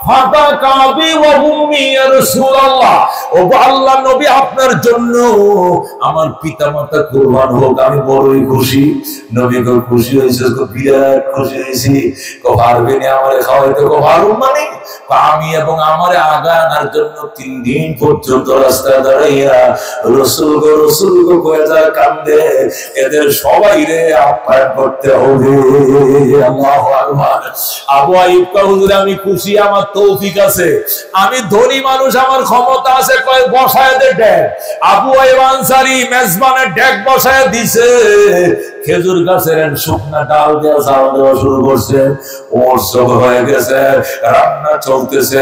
ফাতাকা বি ওয়া উম্মি, ইয়া রাসূলুল্লাহ, ও আল্লাহ নবী, আপনার জন্য আমার পিতামাতা কুরবান হোক, আমি বড়ই খুশি। নবী কো, খুশি হইছে? কো, বিরাট খুশি হইছি। কো, পারবে না আমারে খাওয়াইতে? কো, পারুম মানে? আমি এবং আমারে আগা আনার জন্য 3 দিন পর্যন্ত রাস্তায় দাঁড়াইয়া রাসূল গো কয়ে যা কান্দে, এদের সবাই রে আপ্যায়ন করতে হবে। আল্লাহু আকবার। আবু আইয়ুব কয়, হুজুর আমি খুশি, আমার তৌফিক আছে, আমি ধনী মানুষ, আমার ক্ষমতা আছে। কয়, বসায় দে ডেক। আবু আইয়ুব আনসারী মেজবানের ডেক বসায় দিছে। খেজুর গাছের শুকনা ডাল দিয়ে চাল দেওয়া শুরু করছে। ওর সব হয়ে গেছে, রান্না চলতেছে,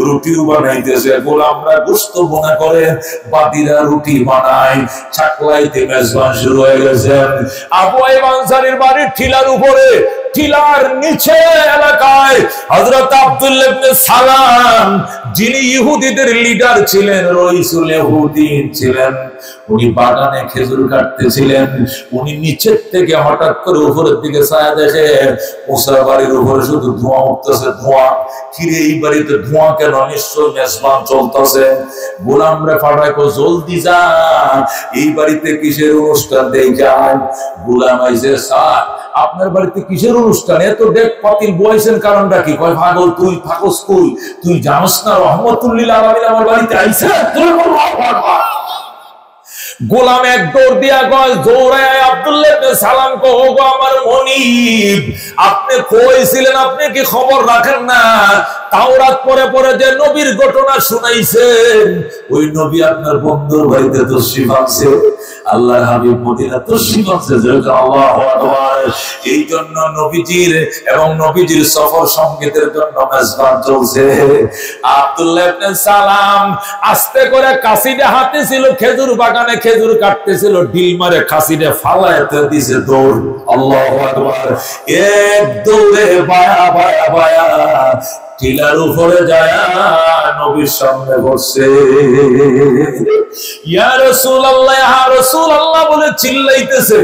রুটিও বানাইতেছে। গোলামরা গোশত বোনা করে, বাদীরা রুটি বানায়, চাকলাইতে মেজবান শুরু হয়ে গেছে। আবু আইয়ুব আনসারীর বাড়ির টিলার উপরে, টিলার নিচে এলাকায় হযরত আব্দুল্লাহ ইবনে সালাম, যিনি ইহুদিদের লিডার ছিলেন, রইসুল ইহুদিন ছিলেন, উনি বাগানে খেজুর কাটতেছিলেন। উনি নিচের থেকে হঠাৎ করে উপরের দিকে ছায়া দেখে মুসার বাড়ির উপরে শুধু ধোঁয়া উঠতেছে, ধোঁয়া। কিরে, এই বাড়িতে ধোঁয়া কেন? নিশ্চয় মেজবান চলতেছে। গোলামরা ফাটায়, জলদি যা, এই বাড়িতে কিসের অনুষ্ঠান দেখা। গোলাম আইছে, স্যার আপনার বাড়িতে কিসের অনুষ্ঠান? এত ডেক পাতিল বইছেন, কারণটা কি? কয়, পাগল তুই থাকস কই? তুই জানোস না রহমতুল লিল আলামিন আমার বাড়িতে আইছে? গোলাম এক দৌড় দিয়া কয়, দৌড়ায় আব্দুল্লাহ ইবনে সালাম কো, ওগো আমার মনিব, আপনি কইছিলেন, আপনি কি খবর রাখেন না? তাওরাত পড়ে পড়ে যে নবীর ঘটনা শুনাইছেন, ওই নবী আপনার বন্ধুর বাড়িতে তশরিফ আনছে, আল্লাহর হাবিব মদিনা তশরিফ আনছে। আল্লাহু আকবার। এই জন্য নবীজির এবং নবীজির সফর সংগীতের জন্য মেজবান চলছে। আব্দুল্লাহ ইবনে সালাম আস্তে করে কাশিটা হাতে ছিল, খেজুর বাগানে খেজুর কাটতেছিল, ঢিল মারে কাশিটা ফালাইতে দিছে দৌড়। আল্লাহু আকবার। এক দৌড়ে বায়া বায়া বায়া টিলার উপরে যায়, নবীর সামনে বসে, ইয়া রাসূলুল্লাহ, ইয়া রাসূলুল্লাহ বলে চিল্লাইতেছে।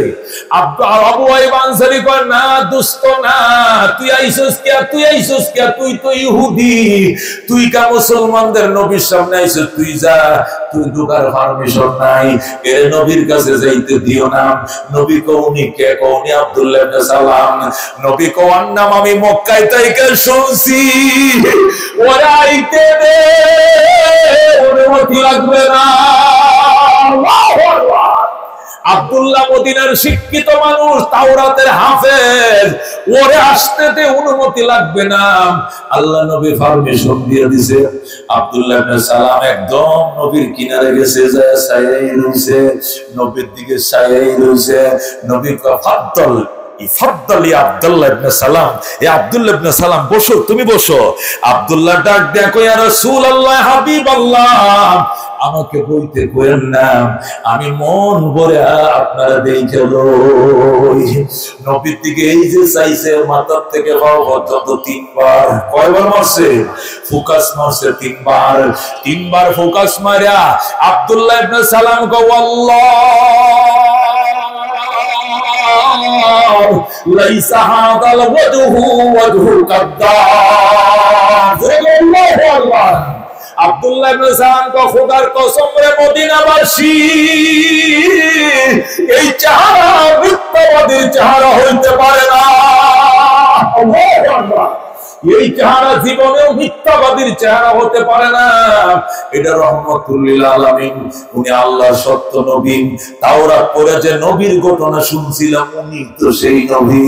আবু আইয়ুব আনসারী কয়, না দোস্ত না, তুই আইছস কে? তুই আইছস কে? তুই তো ইহুদি, তুই কা মুসলমানদের নবীর সামনে আইছস? তুই যা, তুই ঢোকার পারমিশন নাই, এ নবীর কাছে যাইতে দিও না। নবী কওনি কে? কওনি আব্দুল্লাহ ইবনে সালাম। নবী কোয়ার নাম আমি মক্কায় থেকে শুনছি, ওরা আইতে দে, অনুমতি লাগবে না। আব্দুল্লাহ মদিনার শিক্ষিত মানুষ, তাওরাতের হাফেজ, ওরে আসতে দে, অনুমতি লাগবে না। আল্লাহ নবী পারমিশন দিয়ে দিছে। আব্দুল্লাহ ইবনে সালাম একদম নবীর কিনারে গেছে, যায় ছায়াই রইছে, নবীর দিকে ছায়াই রইছে। নবী কয়, ফাদ্দাল ইফাদ্দালি আব্দুল্লাহ ইবনে সালাম, এ আব্দুল্লাহ ইবনে সালাম বসো, তুমি বসো। আব্দুল্লাহ ডাক দেয়া কয়, ইয়া রাসূলুল্লাহ, হাবিবাল্লাহ, আমাকে বইতে কইেন না, আমি মন ভরে আপনারা দেখে লই। নবীর দিকে এই যে চাইছে, মাথার থেকে পাও পর্যন্ত 3 বার। কয়বার মারছে? ফোকাস মারছে 3 বার। 3 বার ফোকাস মারিয়া আব্দুল্লাহ ইবনে সালাম কয়, আল্লাহ লাইসা হাদাল ওয়াজহু ওয়াজহুল কাদ্দাব। আল্লাহু আকবার। আব্দুল্লাহ ইবনে সালাম কা খোদার কসম রে মদিনাবাসী, এই চেহারা মিথ্যাবাদীর চেহারা হইতে পারে না। আল্লাহু আকবার। এই চেহারা জীবনেও মিথ্যাবাদীর চেহারা হতে পারে না। এটা রহমতুল লিল আলামিন, উনি আল্লাহর সত্য নবী। তাওরাত পড়ে যে নবীর ঘটনা শুনছিলাম, উনি তো সেই নবী।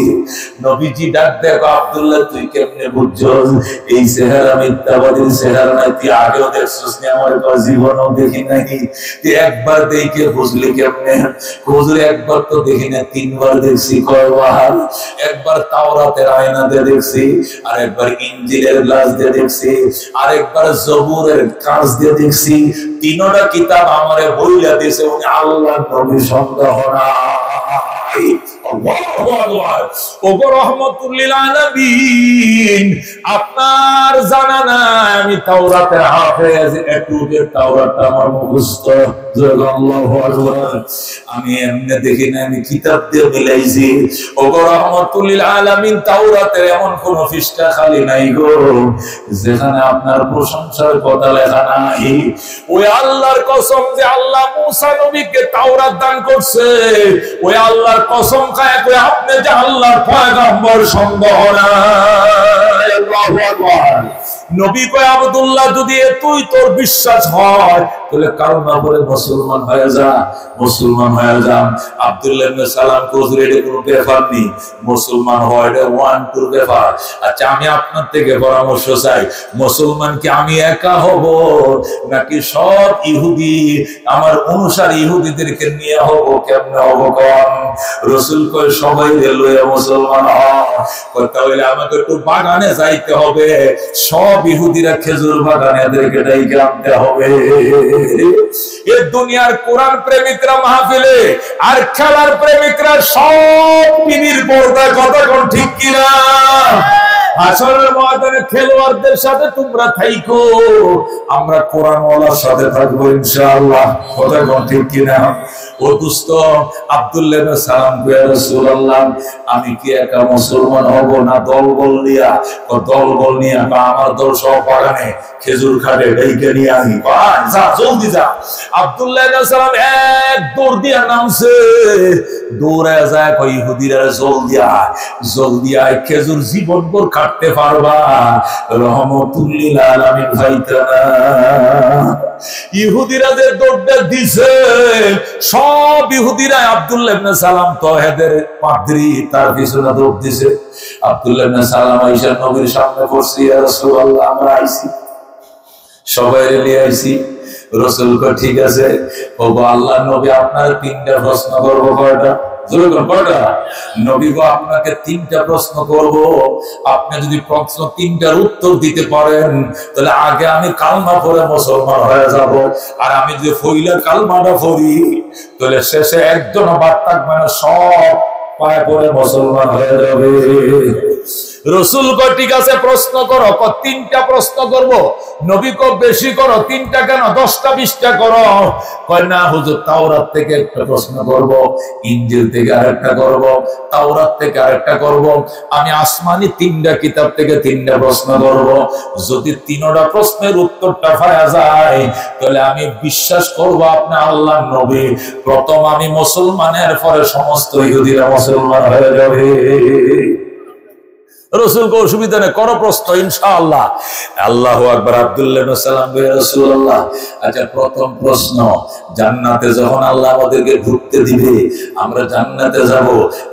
নবীজি ডাক দেখো, আব্দুল্লাহ তুই কেমনে বুঝছস এই চেহারা মিথ্যাবাদীর চেহারা নাই? তুই আগেও দেখছস না? আমার জীবনেও দেখি নাই। তুই একবার দেখে বুঝলি কেমনে? হুজুর একবার তো দেখি না, 3 বার দেখছি। কয়বার? একবার তাওরাতের আয়নাতে দেখছি, আর একবার ইনজিলের গ্লাস দিয়ে দেখছি, আরেকবার জবুরের কাঁচ দিয়ে দেখছি। 3টা কিতাব আমারে বইলা দিয়েছে উনি আল্লাহর নবী, সন্দেহ নাই। আপনার জানা নাই আমি তাওরাতের হাফেজ, তাওরাতটা আমার মুখস্থ। আমি এমনি দেখি না, আমি কিতাব দিয়ে মিলাইছি। ওগো রহমাতুল লিল আলামিন, তাওরাতের এমন কোন পৃষ্ঠা খালি নাই গো যেখানে আপনার প্রশংসার কথা লেখা নাই। ওই আল্লাহর কসম যে আল্লাহ মুসা নবীকে তাওরাত দান করছে, ওই আল্লাহর কসম খায় কই আপনি যে আল্লাহর পয়গম্বর, সন্দেহ নাই। আল্লাহু আকবার। নবী কয় আব্দুল্লাহ যদি তুই তোর বিশ্বাস হয় তাহলে কালমা পড়ে মুসলমান হয়ে যা, মুসলমান হয়ে যা। আব্দুল্লাহ ইবনে সালাম হুজুর এর কোনো ব্যাপার নেই, মুসলমান হয় এটা 1-2 ব্যাপার। আচ্ছা আমি আপনার থেকে পরামর্শ চাই, মুসলমান কি আমি একা হব নাকি সব ইহুদি আমার অনুসারী ইহুদিদেরকে নিয়ে হব? কেমনে হব কোন? রাসূল কয় সবাই লইয়া মুসলমান হয়। তাহলে আমাকে একটু বাগানে যাইতে হবে, সব ইহুদিরা খেজুর বাগানে এদেরকে ডাইকে আনতে হবে। এই দুনিয়ার কোরআন প্রেমিকরা মাহফিলে আর খেলার প্রেমিকরা সব টিভির পর্দায়, কথা কোন ঠিক কিনা? আসরের ময়দানে খেলোয়াড়দের সাথে তোমরা থাইকো, আমরা কোরআনওয়ালার সাথে থাকবো ইনশাআল্লাহ, কথা কোন ঠিক কিনা? ও দোস্ত আব্দুল্লাহ ইবনে সালাম কয় রাসূলুল্লাহ আমি কি একা মুসলমান হব না দলবল নিয়া? ও দলবল নিয়া বা আমার দল সহ বাগানে খেজুর খাটে ডাইকে নিয়ে আনি। ভাই যা জলদি যা। আব্দুল্লাহ ইবনে সালাম এক দৌড় দিয়া নামছে, দৌড়ে যায় কই ইহুদিরা জলদি আয় খেজুর জীবনভর কাটতে পারবা। রহমতুল লিল আলামিন ভাইতানা ইহুদিরা যে দৌড়টা দিছে, সব ইহুদিরা আব্দুল্লাহ ইবনে সালাম তাওহীদের পাদ্রী, তার পিছনে দৌড় দিছে। আব্দুল্লাহ ইবনে সালাম আয়েশা নবীর সামনে পড়ছে, ইয়া রাসূলুল্লাহ আমরা আইছি, সবাই নিয়ে আইছি। রাসূল কয় ঠিক আছে, ওগো আল্লাহর নবী আপনার 3টা প্রশ্ন করব। কয়টা? কয়টা? নবী গো আপনাকে 3টা প্রশ্ন করব, আপনি যদি প্রশ্ন 3টার উত্তর দিতে পারেন তাহলে আগে আমি কালমা পড়ে মুসলমান হয়ে যাব, আর আমি যদি ফইলা কালমাটা পড়ি তাহলে শেষে একজন বাদ থাকবে না, সব পায়ে পড়ে মুসলমান হয়ে যাবে। রাসূল কয় ঠিক আছে প্রশ্ন করো। 3টা প্রশ্ন করব। নবী কয় বেশি করো, 3টা কেন 10টা 20টা করো। কয় না হুজুর তাওরাত থেকে একটা প্রশ্ন করব, ইনজিল থেকে আরেকটা করব, তাওরাত থেকে আরেকটা করব, আমি আসমানি 3টা কিতাব থেকে 3টা প্রশ্ন করব। যদি 3টা প্রশ্নের উত্তরটা পাওয়া যায় তাহলে আমি বিশ্বাস করব আপনি আল্লাহর নবী। প্রথম আমি মুসলমানের পরে সমস্ত ইহুদিরা মুসলমান হয়ে যাবে। রাসূল কো অসুবিধা নেই, করো প্রশ্ন ইনশাআল্লাহ। আল্লাহু আকবার। আব্দুল্লাহ ইবনে সালাম কয় রাসূলুল্লাহ আচ্ছা প্রথম প্রশ্ন, জান্নাতে যখন আল্লাহ আমাদেরকে ঢুকতে দিবে, আমরা জান্নাতে যাব,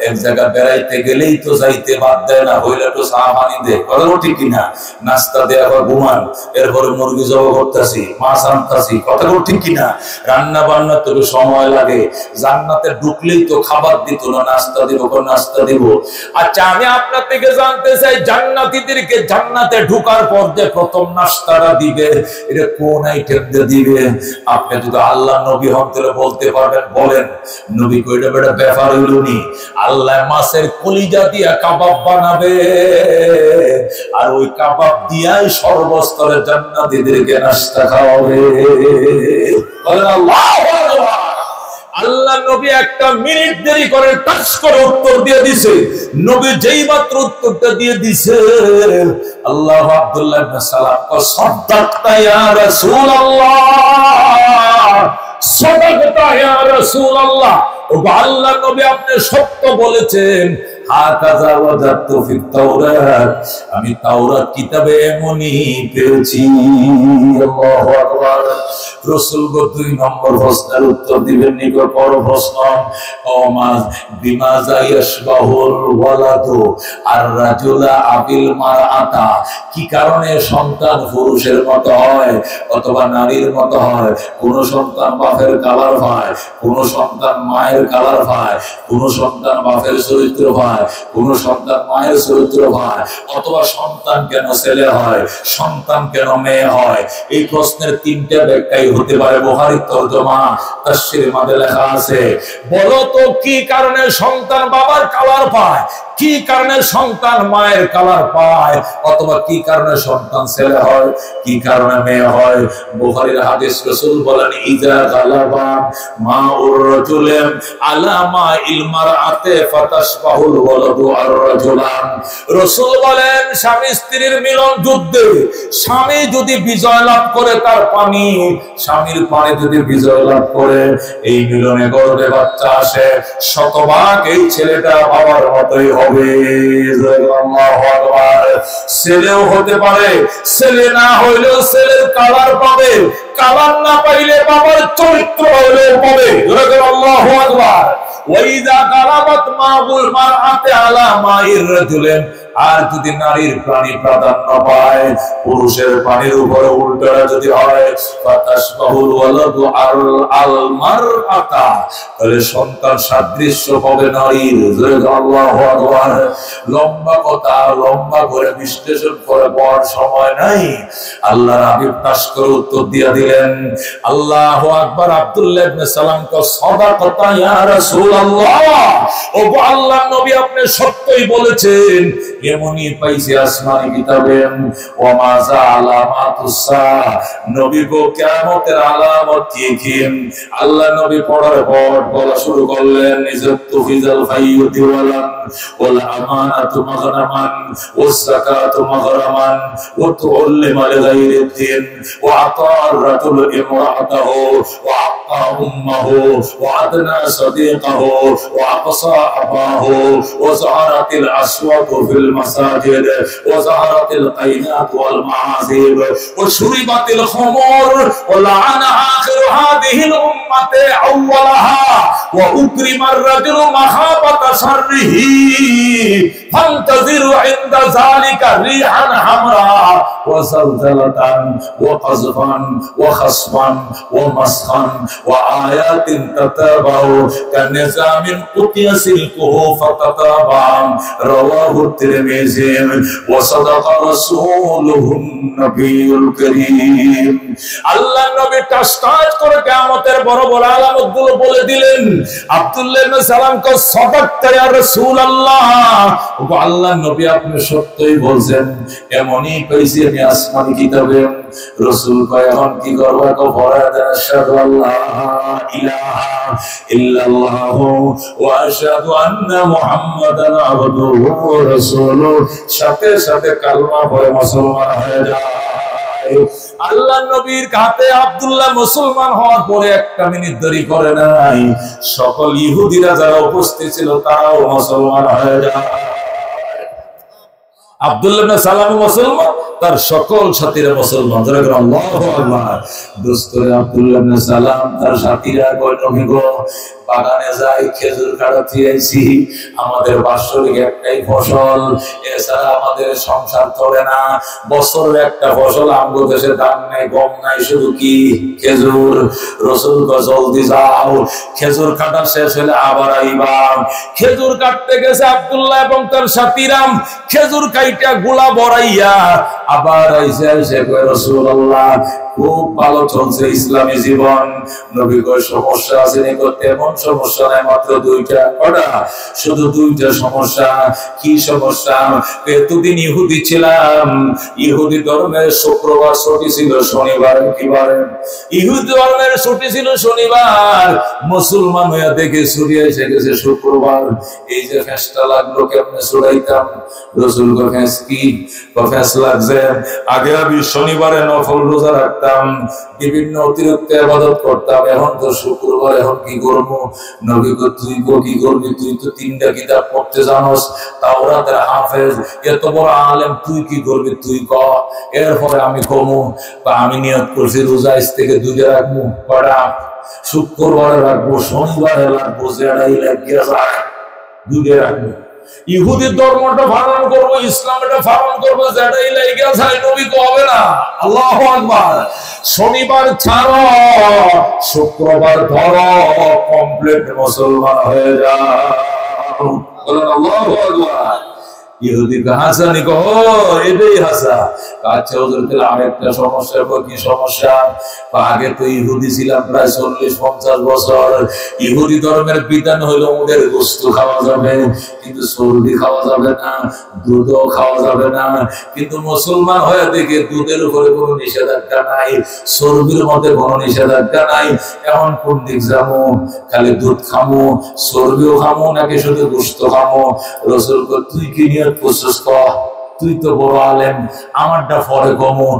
এক জায়গা বেড়াইতে গেলেই তো যাইতে বাদ দেয় না, হইলে তো চা পানি দেয়, কথা ঠিক কিনা? নাস্তা দেয়, আবার ঘুমান, এরপরে মুরগি জবাই করতেছি, মাছ আনতাছি, কথা ঠিক কিনা? রান্না বান্না তো সময় লাগে। জান্নাতে ঢুকলেই তো খাবার দিত না, নাস্তা দিব, নাস্তা দিব। আচ্ছা আমি আপনার থেকে জানতে চাই, জান্নাতীদেরকে জান্নাতে ঢোকার পর যে প্রথম নাস্তাটা দিবে এটা কোন আইটেম দিয়ে দিবে? আপনি যদি আল্লাহ নবী হন তাহলে বলতে পারবেন, বলেন। নবী কইটা বেটা ব্যাপার হইল নি, আল্লাহ মাছের কলিজা দিয়া কাবাব বানাবে, আর ওই কাবাব দিয়াই সর্বস্তরের জান্নাতীদেরকে নাস্তা খাওয়াবে। বলেন আল্লাহু আকবার। আল্লাহ নবী একটা মিনিট দেরি করে টাচ করে উত্তর দিয়ে দিছে। নবী যেই মাত্র উত্তরটা দিয়ে দিছে, আল্লাহ আব্দুল্লাহ ইবনে সালাম কো সাদাকতা ইয়া রাসূলুল্লাহ, সাদাকতা ইয়া রাসূলুল্লাহ, ও আল্লাহ নবী আপনি সত্য বলেছেন। হাকাযা ওয়াজাদতু ফিত তাওরাত, আমি তাওরাত কিতাবে এমনই পেয়েছি। আল্লাহু আকবার। রাসূল গো 2 নম্বর প্রশ্নের উত্তর দিবেন নি গো। পর প্রশ্ন, ওমাজ বিমাযা ইয়াশবাহুল ওয়ালাদু আর রাজুলা আবিল মারআতা, কি কারণে সন্তান পুরুষের মতো হয় অথবা নারীর মতো হয়? কোন সন্তান বাপের কালার হয়, কোন সন্তান মায়ের কালার হয়, কোন সন্তান বাপের চরিত্র হয়, কোন সন্তান মায়ের চরিত্র হয়, অথবা সন্তান কেন ছেলে হয়, সন্তান কেন মেয়ে হয়? এই প্রশ্নের 3টা ব্যাখ্যাই হতে পারে। বুখারীর তরজমা তাফসীরের মধ্যে লেখা আছে, বলো তো কি কারণে সন্তান বাবার কালার পায়, কি কারণে সন্তান মায়ের কালার পায়, অথবা কি কারণে সন্তান ছেলে হয়, কি কারণে মেয়ে হয়? বুখারীর হাদিস, রাসূল বলেন, ইজা গালাবা মাউর রাজুলিন আলা মাইল মারআতি ফাতাশবাহুল ওয়ালাদু আর রাজুলান। রাসূল বলেন, স্বামী স্ত্রীর মিলন যুদ্ধে স্বামী যদি বিজয় লাভ করে, তার পানি, স্বামীর পানি যদি বিজয় লাভ করে, এই মিলনে গর্ভে বাচ্চা আসে, শতভাগ এই ছেলেটা বাবার মতোই হবে। আল্লাহু আকবার। ছেলেও হতে পারে, ছেলে না হইলেও ছেলের কালার পাবে, কালার না পাইলে বাবার চরিত্র হইলেও পাবে। আল্লাহু আকবার। ওয়াইদা গালাবাত মাউল মারআতি আলা মাইর রাজুলিন, আর যদি নারীর প্রাণী প্রাধান্য পায়, পুরুষের প্রাণীর উপরে উল্টোটা যদি হয়, ফাতাশবাহুল ওয়ালাদু আল মারআতা, তাহলে সন্তান সাদৃশ্য হবে নারীর। আল্লাহু আকবার। লম্বা কথা, লম্বা করে বিশ্লেষণ করে বড় সময় নাই, আল্লাহর হাবিব টাস করে উত্তর দিয়ে দিলেন। আল্লাহু আকবার। আব্দুল্লাহ ইবনে সালাম কো সাদাকাতা ইয়া রাসূলুল্লাহ, ও আল্লাহর নবী আপনি সত্যই বলেছেন, এমনই পাইছি আসমানি কিতাবে। ওয়া মাজা আলামাতুস সাআ, নবী গো কিয়ামতের আলামত কি কি? আল্লাহ নবী পড়ার পর বলা শুরু করলেন, ইজাতু ফিজাল ফাইয়ুতি ওয়াল আমানাতু মাগরামান ওয়াস যাকাতু মাগরামান ওয়া তুল্লিমা লিগাইরিদ দিন ওয়া আতার রাজুল ইমরাতাহু ওয়া আতা উম্মাহু ওয়া আদনা সাদিকাহু ওয়া aqsa abahu ওয়া যারাতিল আসওয়াতু ফিল মাসাজিদ ওয়া যারাতিল কাইনাত ওয়াল মাআজিব ওয়া শুরিবাতিল খুমুর ওয়া লাআনা আখির হাদিহিল উম্মাতি আউওয়ালাহা ওয়া উকরিমার রাজুলু মাহাবাতা শাররিহি ফান্তাজিরু ইনদা যালিকা রিহান হামরা ওয়া যালজালাতান ওয়া qazfan ওয়া khasfan ওয়া masxan ওয়া আয়াতিন তাতাবাউ কানিজামিন কুতিয়াসিল কুহুফা তাতাবাম রাওয়াহু তিরমিজি ওয়া সাদাকা রাসূলুহুন নবিয়ুল কারীম। আল্লাহ নবী টাস করে কিয়ামতের বড় বড় আলামতগুলো বলে দিলেন। আব্দুল্লাহ ইবনে সালাম কো সাদাকতা ইয়া রাসূলুল্লাহ, ও আল্লাহ নবী আপনি সত্যই বলছেন, এমনই পাইছি আমি আসমানি কিতাবে। রাসূল কয়, এখন কি করব? কো ফরাদা আশহাদু আল্লা ইলাহা ইল্লাল্লাহু ওয়া আশহাদু আন্না মুহাম্মাদান আবদুহু ওয়া রাসূলুহু, সাথে সাথে কালমা পড়ে মুসলমান হয়ে যায়। আল্লাহ নবীর হাতে আব্দুল্লাহ মুসলমান হওয়ার পরে 1 মিনিট দেরি করে নাই, সকল ইহুদিরা যারা উপস্থিত ছিল তারাও মুসলমান হয়ে যায়। আব্দুল্লাহ ইবনে সালাম মুসলমান, তার সকল সাথীরা মুসলমান। আল্লাহু আকবার। দোস্তরে আব্দুল্লাহ ইবনে সালাম তার সাথীরা কয়, নবী গো বাগানে যাই, খেজুর কাটতে আইছি, আমাদের বাৎসরিক একটাই ফসল, এছাড়া আমাদের সংসার চলে না। বছরের একটা ফসল, আমগো দেশে ধান নাই, গম নাই, শুধু কি খেজুর। রাসূল কয়, জলদি যাও, খেজুর কাটা শেষ হলে আবার আইবা। খেজুর কাটতে গেছে আব্দুল্লাহ এবং তার সাথীরা, খেজুর কাইটা গোলা বড়াইয়া আবার আইসে কয়, রাসূলুল্লাহ খুব ভালো চলছে ইসলামী জীবন। নবী কয় সমস্যা আছে নি? তেমন সমস্যা নাই, মাত্র দুইটা। কটা? শুধু দুইটা সমস্যা। কি সমস্যা? এতদিন ইহুদি ছিলাম, ইহুদি ধর্মের শুক্রবার ছুটি ছিল, শনিবার কি বারে? ইহুদি ধর্মের ছুটি ছিল শনিবার, মুসলমান হইয়া দেখে ছুটি এসে গেছে শুক্রবার। এই যে ফেসটা লাগলো, কেমনে ছুড়াইতাম? রসুল ফেস কি ফেস লাগছে? আগে আমি শনিবারে নফল রোজা রাখতাম, বিভিন্ন অতিরিক্ত ইবাদত করতাম, এখন তো শুক্রবার, এখন কি করবো? নবী কয় তুই কি করবি? তুই তো 3টা কিতাব পড়তে জানোস, তাওরাতের হাফেজ, এত বড় আলেম, তুই কি করবি? তুই ক। এরপরে আমি কমু, আমি নিয়ত করছি রোজা আজ থেকে 2টা রাখবো। কটা? শুক্রবারে রাখবো, শনিবারে রাখবো, যেটাই লাগিয়ে যায় 2টা রাখবো। ইহুদি ধর্মটা পালন করবো, ইসলামটা পালন করবো, যেটাই লাগিয়ে যায়। নবী হবে না। আল্লাহু আকবার। শনিবার ছাড়ো, শুক্রবার ধরো, কমপ্লিট মুসলমান হয়ে যাও। বলেন আল্লাহু আকবার। ইহুদি হাসানি কো এটাই হাসা। আচ্ছা ওদের তাহলে আরেকটা সমস্যা। কি সমস্যা? আগে তো ইহুদি ছিলাম প্রায় 40-50 বছর। ইহুদি ধর্মের বিধান হলো ওদের গোশত খাওয়া যাবে, কিন্তু চর্বি খাওয়া যাবে না, দুধও খাওয়া যাবে না। কিন্তু মুসলমান হয়ে দেখে দুধের উপরে কোনো নিষেধাজ্ঞা নাই, চর্বির মধ্যে কোনো নিষেধাজ্ঞা নাই। এখন কোন দিক যাবো? খালি দুধ খামো, চর্বিও খামো, নাকি শুধু গোশত খামো? রসুল কয় তুই কি নিয়ত করছিস? তুই তো বড় আলেম, আমারটা পরে কমো।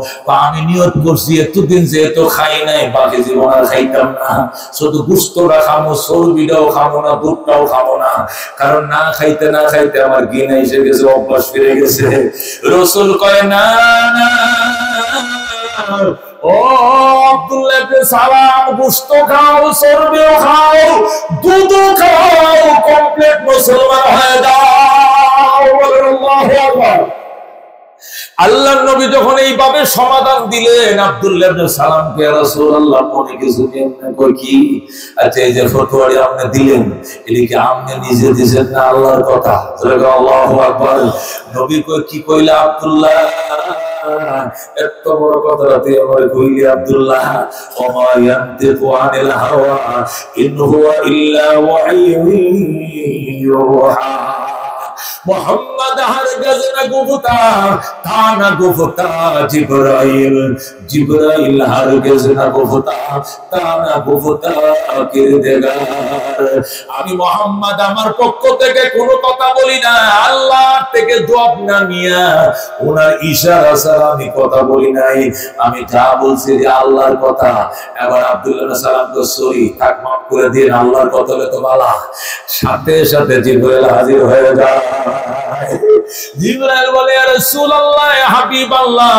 আমি নিয়ত করছি এতদিন যেহেতু খাই নাই, বাকি জীবন আর খাইতাম না, শুধু গোশতটা খামো, চর্বিটাও খামো না, দুধটাও খামো না। কারণ না খাইতে না খাইতে আমার ঘৃণা এসে গেছে, অভ্যাস ফিরে গেছে। রসুল কয় না না, ও আব্দুল্লাহ ইবনে সালাম, গোশত খাও, চর্বিও খাও, দুধও খাও, কমপ্লিট মুসলমান হয়ে যাও। আল্লাহু আকবার। আল্লাহর নবী যখন এইভাবে সমাধান দিলেন আব্দুল্লাহ ইবনে সালামকে, ইয়া রাসূলুল্লাহ মনে কিছু কই কি? আচ্ছা এই যে ফতোয়াটি আপনি দিলেন, এটা কি আপনি নিজে দিয়েছেন না আল্লাহর কথা? আল্লাহু আকবার। নবী কই কি কইলা আব্দুল্লাহ? এত বড় কথাটা তুই আমার কইলি আব্দুল্লাহ? ওমা ইয়ানতিকু আনিল হাওয়া ইন হুয়া ইল্লা ওয়াহয়ুন ইউহা। মোহাম্মদ হারগিজ না গুফতা, তা না গুফতা জিবরাইল, জিবরাইল হারগিজ না গুফতা, তা না গুফতা কিরদেগার। আমি মোহাম্মদ আমার পক্ষ থেকে কোনো কথা বলি না, আল্লাহ থেকে জবাব না নিয়া ওনার ইশারা ছাড়া আমি কথা বলি নাই। আমি যা বলছি যে আল্লাহর কথা। এবার আব্দুল্লাহ ইবনে সালাম তো সরি, থাক মাফ করে দিন, আল্লাহর কথা হলে তো বালা। সাথে সাথে জিবরাইল হাজির হয়ে যায়। জিবরাইল বলে ইয়া রাসূলুল্লাহ, ইয়া হাবিবাল্লাহ,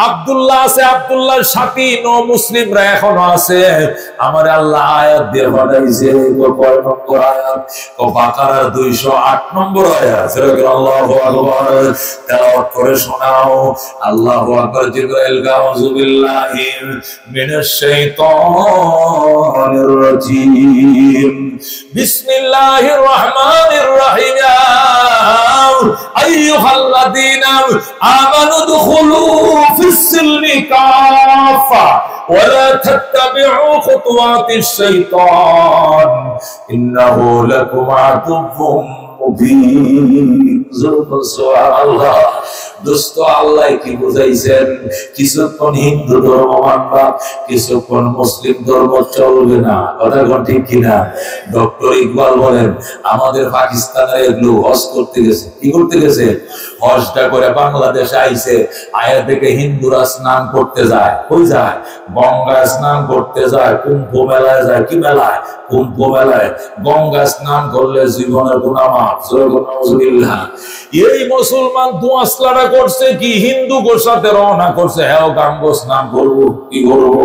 আব্দুল্লাহ আছে, আব্দুল্লাহর সাথী মুসলিমরা এখনো আছে। আমার আল্লাহ আয়াত দিয়ে পাঠাইছে। কয় নম্বর আয়াত? বাকারার 208 নম্বর আয়াত। আল্লাহু আকবার। তেলাওয়াত করে শোনাও। আল্লাহু আকবার। জিবরাইল আউযু বিল্লাহি মিনাশ শাইতানির রাজীম। বিসমিল্লাহির রহমানির রহিম। আইয়ুহাল্লাযীনা আমানু দুখুলু ফিস-সিলমি কাফা ওয়া লা তাত্তাবি'উ খুতুওয়াতিশ শাইতান ইন্নাহু লাকুম আদুউম মুবিন। সুবহানাল্লাহ। দোস্ত আল্লাহ কি বুঝাইছেন? কিছুক্ষণ হিন্দু ধর্ম মানবা, কিছুক্ষণ মুসলিম ধর্ম চলবে না। কথা ঠিক কিনা? ডক্টর ইকবাল বলেন আমাদের পাকিস্তানের এগুলো হজ করতে গেছে। কি করতে গেছে? হজটা করে বাংলাদেশে আইছে, আয়া থেকে হিন্দুরা স্নান করতে যায়। কই যায়? গঙ্গায় স্নান করতে যায়, কুম্ভ মেলায় যায়। কি মেলায়? কুম্ভ মেলায়। গঙ্গা স্নান করলে জীবনের গুনাহ মাফ। সুবহানাল্লাহ। এই মুসলমান দুয়াসলাটা করছে কি? হিন্দু গোসাতে রওনা করছে, হ্যাঁ গাঙ্গো স্নান করবো। কি করবো?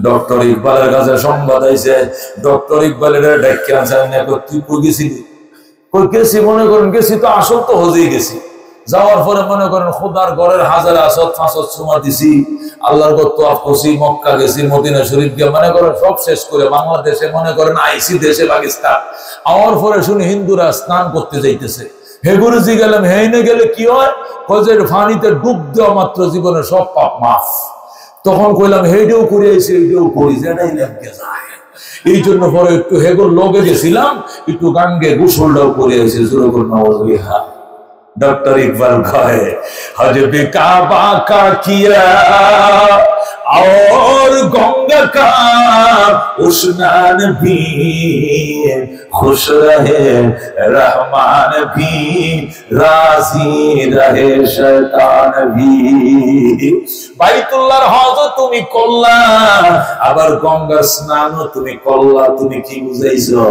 ডক্টর ইকবালের কাছে সংবাদ আইছে। ডক্টর ইকবালের তুই কই গেছিলি? কই গেছি? মনে করেন গেছি তো, আসল তো হজেই গেছি। যাওয়ার পরে মনে করেন খোদার ঘরের হাজারে আসত ফাঁসত চুমা দিছি, আল্লাহর ঘর তোয়াফ করছি, মক্কা গেছি, মদিনা শরীফ গিয়ে মনে করেন সব শেষ করে বাংলাদেশে মনে করেন আইসি দেশে পাকিস্তান। আমার পরে শুনি হিন্দুরা স্নান করতে যাইতেছে। হে গুরুজি গেলাম, হেইনে গেলে কি হয়? ফানিতে ডুব দেওয়া মাত্র জীবনের সব পাপ মাফ। তখন কইলাম হেডেও করে এসে এইটাও করি, যেটাই লাগে যায়। এই জন্য পরে একটু হেগোর লগে গেছিলাম, একটু গাঙ্গে গোসলটাও করে এসে শুরু করে নওয়াজ। डॉक्टर इकबाल कहे हजब काबा का किया और गंगा का स्नान भी खुश रहे रहमान भी राजी रहे शैतान भी। বাইতুল্লাহর হজ তুমি করলা, আবার গঙ্গার স্নানও তুমি করলা। তুমি কি বুঝাইছো?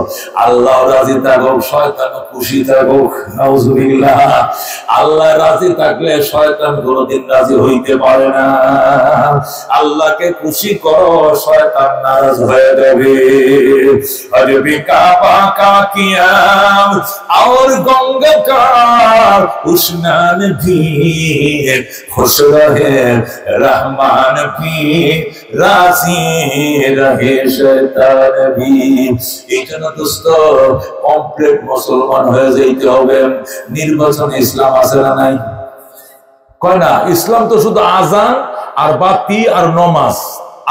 আল্লাহ রাজি থাকুক, শয়তান খুশি থাকুক। নাউজুবিল্লাহ। আল্লাহ রাজি থাকলে শয়তান কোনদিন রাজি হইতে পারে না। আল্লাহকে খুশি করো, শয়তান নারাজ হয়ে যাবে। হজবি কাবা কা কিয়াম और गंगा का स्नान भी खुश रहे रहमान भी राजी रहे शैतान भी। এই জন্য দোস্ত কমপ্লিট মুসলমান হয়ে যাইতে হবে। নির্বাচন ইসলাম আছে না নাই? কয় না, ইসলাম তো শুধু আজান আর বাতি আর নমাজ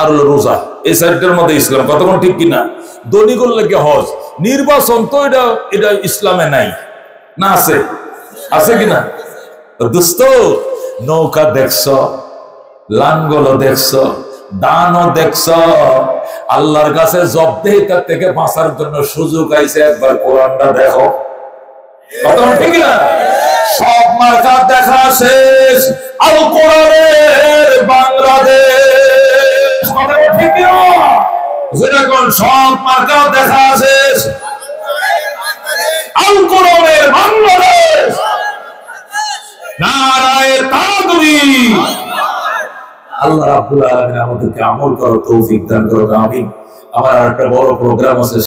আর রোজা, এই চারটার মধ্যে ইসলাম। কতক্ষণ ঠিক কিনা? দলিগুল লেগে হজ, নির্বাচন তো এটা ইসলামে নাই না? আছে? আছে কিনা? দোস্ত নৌকা দেখছ, লাঙ্গল দেখছ, দানও দেখছ, আল্লাহর কাছে জব্দেহিতা থেকে বাঁচার জন্য সুযোগ আইছে। একবার কোরআনটা দেখো। কতক্ষণ ঠিক কিনা? সব মার্কা দেখা শেষ, আল কোরআনের বাংলাদেশ। কতক্ষণ ঠিক কিনা? যেরকম সব মার্কা দেখা শেষ, আল কোরআনের বাংলাদেশ। নারায়ে তাকবীর। আল্লাহ রাব্বুল আলামিন আমাদেরকে আমল করার তৌফিক দান করুন। আমিন। আমার একটা বড় প্রোগ্রাম আছে।